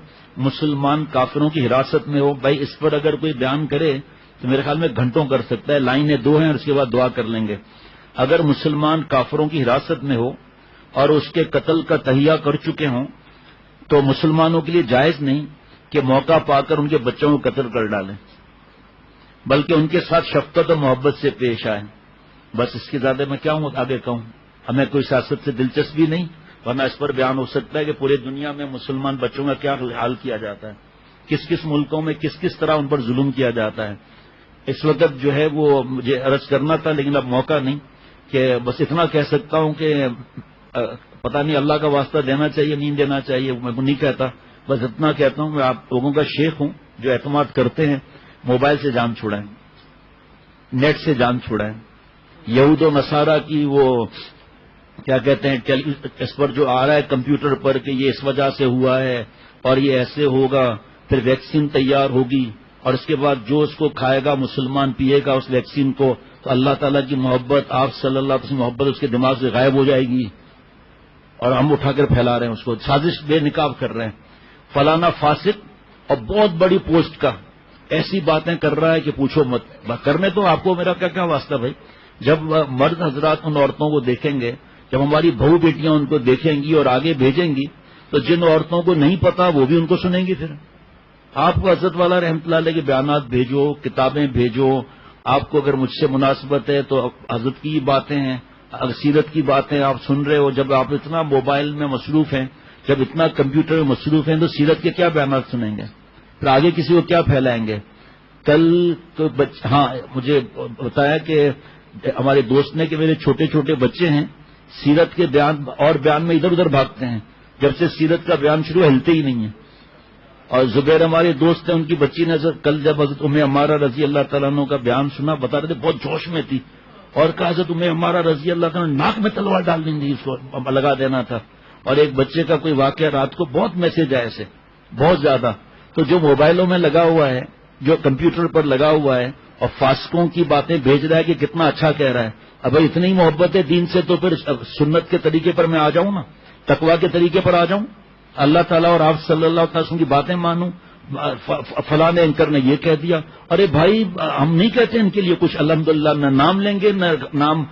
مسلمان کافروں کی حراست میں ہو بھائی اس پر اگر کوئی بیان کرے تو میرے خیال میں گھنٹوں کر سکتا ہے. لائنیں 2 ہیں اور اس کے بعد دعا کر لیں گے. اگر مسلمان کافروں کی حراست میں ہو اور اس کے قتل کا تہیہ کر چکے ہوں تو مسلمانوں کے لیے جائز نہیں کہ موقع پا کر ان کے بچوں کو قتل کر ڈالیں بلکہ ان کے ساتھ شفقت اور محبت سے پیش آئیں. بس اس کے زیادہ میں کیا آگے کہوں. ہمیں کوئی سیاست سے دلچسپی نہیں ورنہ اس پر بیان ہو سکتا ہے کہ پورے دنیا میں مسلمان بچوں کا کیا حال کیا جاتا ہے. کس کس ملکوں میں کس کس طرح ان پر ظلم کیا جاتا ہے. اس وقت جو ہے وہ مجھے عرض کرنا تھا لیکن اب موقع نہیں کہ بس اتنا کہہ سکتا ہوں کہ پتہ نہیں اللہ کا واسطہ دینا چاہیے نہیں دینا چاہیے میں نہیں کہتا. بس اتنا کہتا ہوں میں آپ لوگوں کا شیخ ہوں جو اعتماد کرتے ہیں موبائل سے جان چھڑائیں نیٹ سے جان چھڑائیں. یہود و نصارہ کی وہ کیا کہتے ہیں اس پر جو آ رہا ہے کمپیوٹر پر کہ یہ اس وجہ سے ہوا ہے اور یہ ایسے ہوگا پھر ویکسین تیار ہوگی اور اس کے بعد جو اس کو کھائے گا مسلمان پیے گا اس ویکسین کو تو اللہ تعالیٰ کی محبت آپ صلی اللہ علیہ وسلم محبت اس کے دماغ سے غائب ہو جائے گی اور ہم اٹھا کر پھیلا رہے ہیں اس کو. سازش بے نقاب کر رہے ہیں. فلانا فاسق اور بہت بڑی پوسٹ کا ایسی باتیں کر رہا ہے کہ پوچھو مت. کرنے تو آپ کو میرا کیا کیا واسطہ بھائی. جب مرد حضرات ان عورتوں کو دیکھیں گے جب ہماری بہو بیٹیاں ان کو دیکھیں گی اور آگے بھیجیں گی تو جن عورتوں کو نہیں پتا وہ بھی ان کو سنیں گی. پھر آپ کو حضرت والا رحمۃ اللہ علیہ کے بیانات بھیجو کتابیں بھیجو. آپ کو اگر مجھ سے مناسبت ہے تو حضرت کی باتیں ہیں سیرت کی باتیں آپ سن رہے ہو. جب آپ اتنا موبائل میں مصروف ہیں جب اتنا کمپیوٹر میں مصروف ہیں تو سیرت کے کیا بیانات سنیں گے پھر آگے کسی کو کیا پھیلائیں گے. کل تو ہاں مجھے بتایا کہ ہمارے دوست نے کہ میرے چھوٹے چھوٹے بچے ہیں سیرت کے بیان میں ادھر ادھر بھاگتے ہیں. جب سے سیرت کا بیان شروع ہلتے ہی نہیں ہیں. اور زبیر ہمارے دوست ہیں ان کی بچی نے کل جب حضرت ام عمارہ رضی اللہ تعالیٰ عنہ کا بیان سنا بتا رہے تھے بہت جوش میں تھی اور کہا حضرت ام عمارہ رضی اللہ تعالیٰ ناک میں تلوار ڈال دیں گی اس کو لگا دینا تھا. اور ایک بچے کا کوئی واقعہ رات کو بہت میسج آئے ایسے بہت زیادہ. تو جو موبائلوں میں لگا ہوا ہے جو کمپیوٹر پر لگا ہوا ہے اور فاسقوں کی باتیں بھیج رہا ہے کہ کتنا اچھا کہہ رہا ہے. اب بھائی اتنی محبت ہے دین سے تو پھر سنت کے طریقے پر میں آ جاؤں نا تقویٰ کے طریقے پر آ جاؤں اللہ تعالیٰ اور آپ صلی اللہ علیہ وسلم کی باتیں مانوں. فلاں اینکر نے یہ کہہ دیا. ارے بھائی ہم نہیں کہتے ان کے لیے کچھ الحمدللہ نہ نام لیں گے نہ نام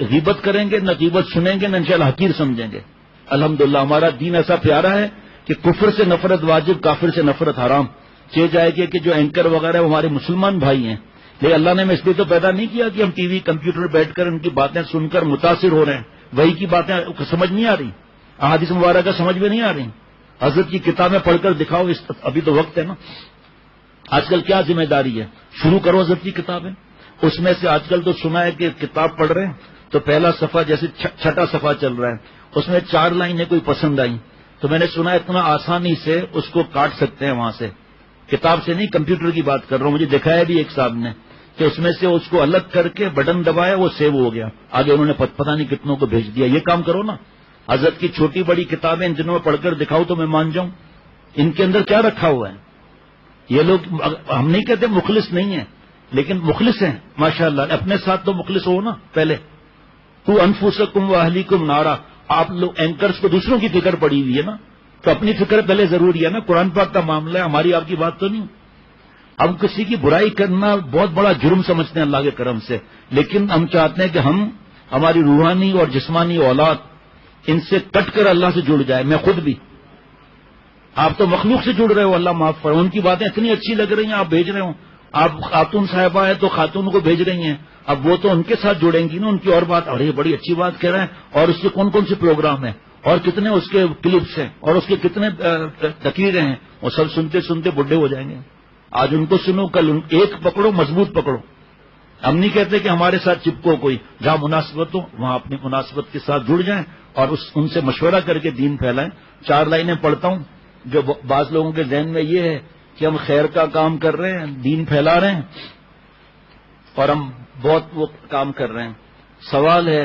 غیبت کریں گے نہ غیبت سنیں گے نہ انشاءاللہ حقیر سمجھیں گے. الحمدللہ ہمارا دین ایسا پیارا ہے کہ کفر سے نفرت واجب کافر سے نفرت حرام. چہ جائے گی کہ جو اینکر وغیرہ ہمارے مسلمان بھائی ہیں لیکن اللہ نے ہمیں اس لیے تو پیدا نہیں کیا کہ ہم ٹی وی کمپیوٹر بیٹھ کر ان کی باتیں سن کر متاثر ہو رہے ہیں. وہی کی باتیں سمجھ نہیں آ رہی احادیث مبارکہ سمجھ میں نہیں آ رہی. حضرت کی کتابیں پڑھ کر دکھاؤ ابھی تو وقت ہے نا. آج کل کیا ذمہ داری ہے شروع کرو حضرت کی کتابیں. اس میں سے آج کل تو سنا ہے کہ کتاب پڑھ رہے ہیں تو پہلا صفحہ جیسے چھٹا صفحہ چل رہا ہے اس میں 4 لائنیں کوئی پسند آئیں تو میں نے سنا اتنا آسانی سے اس کو کاٹ سکتے ہیں وہاں سے. کتاب سے نہیں کمپیوٹر کی بات کر رہا ہوں. مجھے دکھایا بھی ایک صاحب نے کہ اس میں سے اس کو الگ کر کے بٹن دبایا وہ سیو ہو گیا, آگے انہوں نے پتہ نہیں کتنوں کو بھیج دیا. یہ کام کرو نا. حضرت کی چھوٹی بڑی کتابیں ان دنوں میں پڑھ کر دکھاؤ تو میں مان جاؤں ان کے اندر کیا رکھا ہوا ہے. یہ لوگ, ہم نہیں کہتے مخلص نہیں ہیں, لیکن مخلص ہیں ماشاءاللہ. اپنے ساتھ تو مخلص ہو نا پہلے. تو انفسکم و اہلیکم نارا, آپ لوگ اینکرز کو دوسروں کی فکر پڑی ہوئی ہے نا, تو اپنی فکر پہلے ضروری ہے نا. قرآن پاک کا معاملہ ہے, ہماری آپ کی بات تو نہیں. ہم کسی کی برائی کرنا بہت بڑا جرم سمجھتے ہیں اللہ کے کرم سے, لیکن ہم چاہتے ہیں کہ ہماری روحانی اور جسمانی اولاد ان سے کٹ کر اللہ سے جڑ جائے. میں خود بھی, آپ تو مخلوق سے جڑ رہے ہو, اللہ معاف فرمائے. ان کی باتیں اتنی اچھی لگ رہی ہیں, آپ بھیج رہے ہو. آپ خاتون صاحبہ ہیں تو خاتون کو بھیج رہی ہیں, اب وہ تو ان کے ساتھ جڑیں گی نا, ان کی اور بات, ارے یہ بڑی اچھی بات کہہ رہے ہیں, اور اس کے کون کون سے پروگرام ہیں, اور کتنے اس کے کلپس ہیں, اور اس کے کتنے تقریریں ہیں, وہ سب سنتے سنتے بڈھے ہو جائیں گے. آج ان کو سنو, کل ایک پکڑو, مضبوط پکڑو. ہم نہیں کہتے کہ ہمارے ساتھ چپکو کوئی, جہاں مناسبت ہو وہاں اپنی مناسبت کے ساتھ جڑ جائیں اور ان سے مشورہ کر کے دین پھیلائیں. 4 لائنیں پڑھتا ہوں. جو بعض لوگوں کے ذہن میں یہ ہے کہ ہم خیر کا کام کر رہے ہیں, دین پھیلا رہے ہیں, اور ہم بہت وہ کام کر رہے ہیں. سوال ہے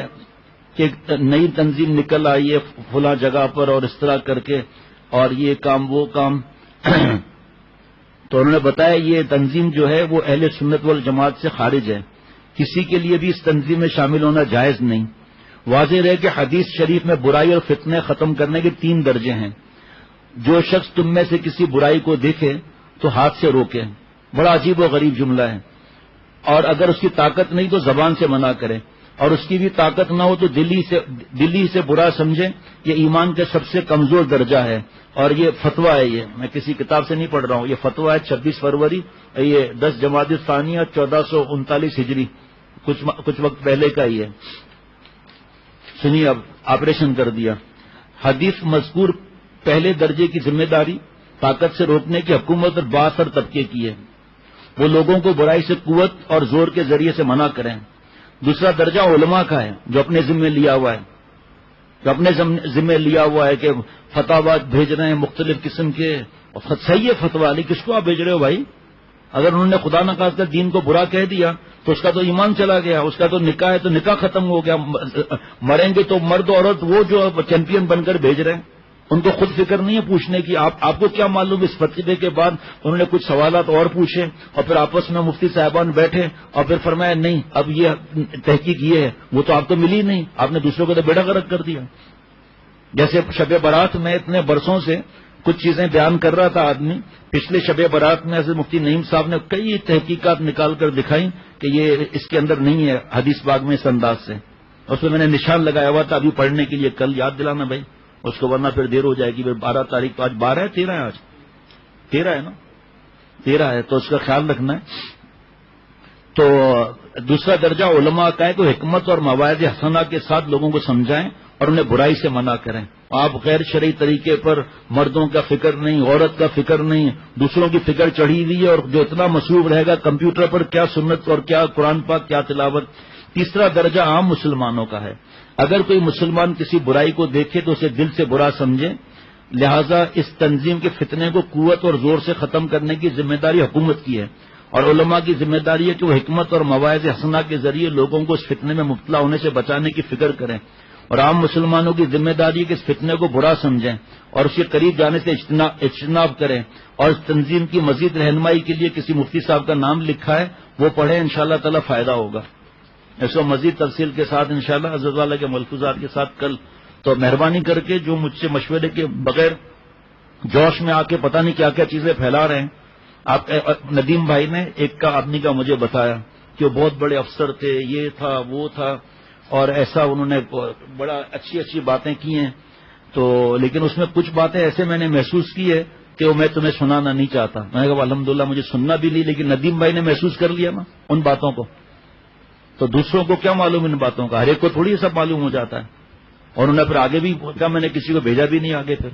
کہ ایک نئی تنظیم نکل آئی ہے فلاں جگہ پر اور اس طرح کر کے, اور یہ کام وہ کام تو انہوں نے بتایا یہ تنظیم جو ہے وہ اہل سنت والجماعت سے خارج ہے. کسی کے لیے بھی اس تنظیم میں شامل ہونا جائز نہیں. واضح رہے کہ حدیث شریف میں برائی اور فتنے ختم کرنے کے 3 درجے ہیں. جو شخص تم میں سے کسی برائی کو دیکھے تو ہاتھ سے روکے. بڑا عجیب و غریب جملہ ہے. اور اگر اس کی طاقت نہیں تو زبان سے منع کرے, اور اس کی بھی طاقت نہ ہو تو دلی سے برا سمجھے. یہ ایمان کا سب سے کمزور درجہ ہے, اور یہ فتویٰ ہے. یہ میں کسی کتاب سے نہیں پڑھ رہا ہوں, یہ فتویٰ ہے 26 فروری, یہ 10 جمادی الثانیہ 1439 ہجری, کچھ وقت پہلے کا ہی ہے. سنیے, اب آپریشن کر دیا. حدیث مذکور پہلے درجے کی ذمہ داری طاقت سے روکنے کی حکومت اور بااثر طبقے کی ہے. وہ لوگوں کو برائی سے قوت اور زور کے ذریعے سے منع کریں. دوسرا درجہ علماء کا ہے, جو اپنے ذمہ لیا ہوا ہے کہ فتاوات بھیج رہے ہیں مختلف قسم کے. اور صحیح ہے فتوا, لیکن کس کو آپ بھیج رہے ہو بھائی؟ اگر انہوں نے خدا نخواستہ دین کو برا کہہ دیا تو اس کا تو ایمان چلا گیا, اس کا تو نکاح ہے تو نکاح ختم ہو گیا. مریں گے تو مرد عورت وہ جو چیمپئن بن کر بھیج رہے ہیں, ان کو خود فکر نہیں ہے پوچھنے کی. آپ کو کیا معلوم؟ اس فتوے کے بعد انہوں نے کچھ سوالات اور پوچھے, اور پھر آپس میں مفتی صاحبان بیٹھے اور پھر فرمایا نہیں اب یہ تحقیق یہ ہے. وہ تو آپ کو ملی نہیں, آپ نے دوسروں کو تو بیڑا غرق کر دیا. جیسے شب برات میں اتنے برسوں سے کچھ چیزیں بیان کر رہا تھا آدمی, پچھلے شب برات میں حضرت مفتی نعیم صاحب نے کئی تحقیقات نکال کر دکھائی کہ یہ اس کے اندر نہیں ہے حدیث باغ میں اس انداز سے. اس میں نے نشان لگایا ہوا تھا ابھی پڑھنے کے لیے, کل یاد دلانا بھائی اس کو, ورنہ پھر دیر ہو جائے گی. پھر 12 تاریخ تو آج 12 ہے 13 ہے, آج 13 ہے نا, 13 ہے, تو اس کا خیال رکھنا ہے. تو دوسرا درجہ علماء کا ہے کہ حکمت اور مواعظ حسنہ کے ساتھ لوگوں کو سمجھائیں اور انہیں برائی سے منع کریں. آپ غیر شرعی طریقے پر مردوں کا فکر نہیں, عورت کا فکر نہیں, دوسروں کی فکر چڑھی ہوئی ہے, اور جو اتنا مصروف رہے گا کمپیوٹر پر کیا سنت اور کیا قرآن پاک کیا تلاوت. تیسرا درجہ عام مسلمانوں کا ہے. اگر کوئی مسلمان کسی برائی کو دیکھے تو اسے دل سے برا سمجھے. لہذا اس تنظیم کے فتنے کو قوت اور زور سے ختم کرنے کی ذمہ داری حکومت کی ہے, اور علماء کی ذمہ داری ہے کہ وہ حکمت اور مواعظ حسنہ کے ذریعے لوگوں کو اس فتنے میں مبتلا ہونے سے بچانے کی فکر کریں. اور عام مسلمانوں کی ذمہ داری ہے کہ اس فتنے کو برا سمجھیں اور اس کے قریب جانے سے اجتناب کریں. اور اس تنظیم کی مزید رہنمائی کے لیے کسی مفتی صاحب کا نام لکھا ہے, وہ پڑھیں, انشاءاللہ تعالی فائدہ ہوگا. اس کو مزید تفصیل کے ساتھ انشاءاللہ حضرت والا کے ملفوظات کے ساتھ کل. تو مہربانی کر کے جو مجھ سے مشورے کے بغیر جوش میں آ کے پتہ نہیں کیا کیا چیزیں پھیلا رہے ہیں. آپ ندیم بھائی نے ایک کا آدمی کا مجھے بتایا کہ وہ بہت بڑے افسر تھے, یہ تھا وہ تھا, اور ایسا انہوں نے بڑا اچھی باتیں کی ہیں. تو لیکن اس میں کچھ باتیں ایسے میں نے محسوس کی ہے کہ وہ میں تمہیں سنانا نہیں چاہتا. میں نے کہا الحمدللہ مجھے سننا بھی نہیں, لیکن ندیم بھائی نے محسوس کر لیا نا ان باتوں کو, تو دوسروں کو کیا معلوم ان باتوں کا, ہر ایک کو تھوڑی یہ سب معلوم ہو جاتا ہے. اور انہوں نے پھر آگے بھی کہا, میں نے کسی کو بھیجا بھی نہیں آگے. پھر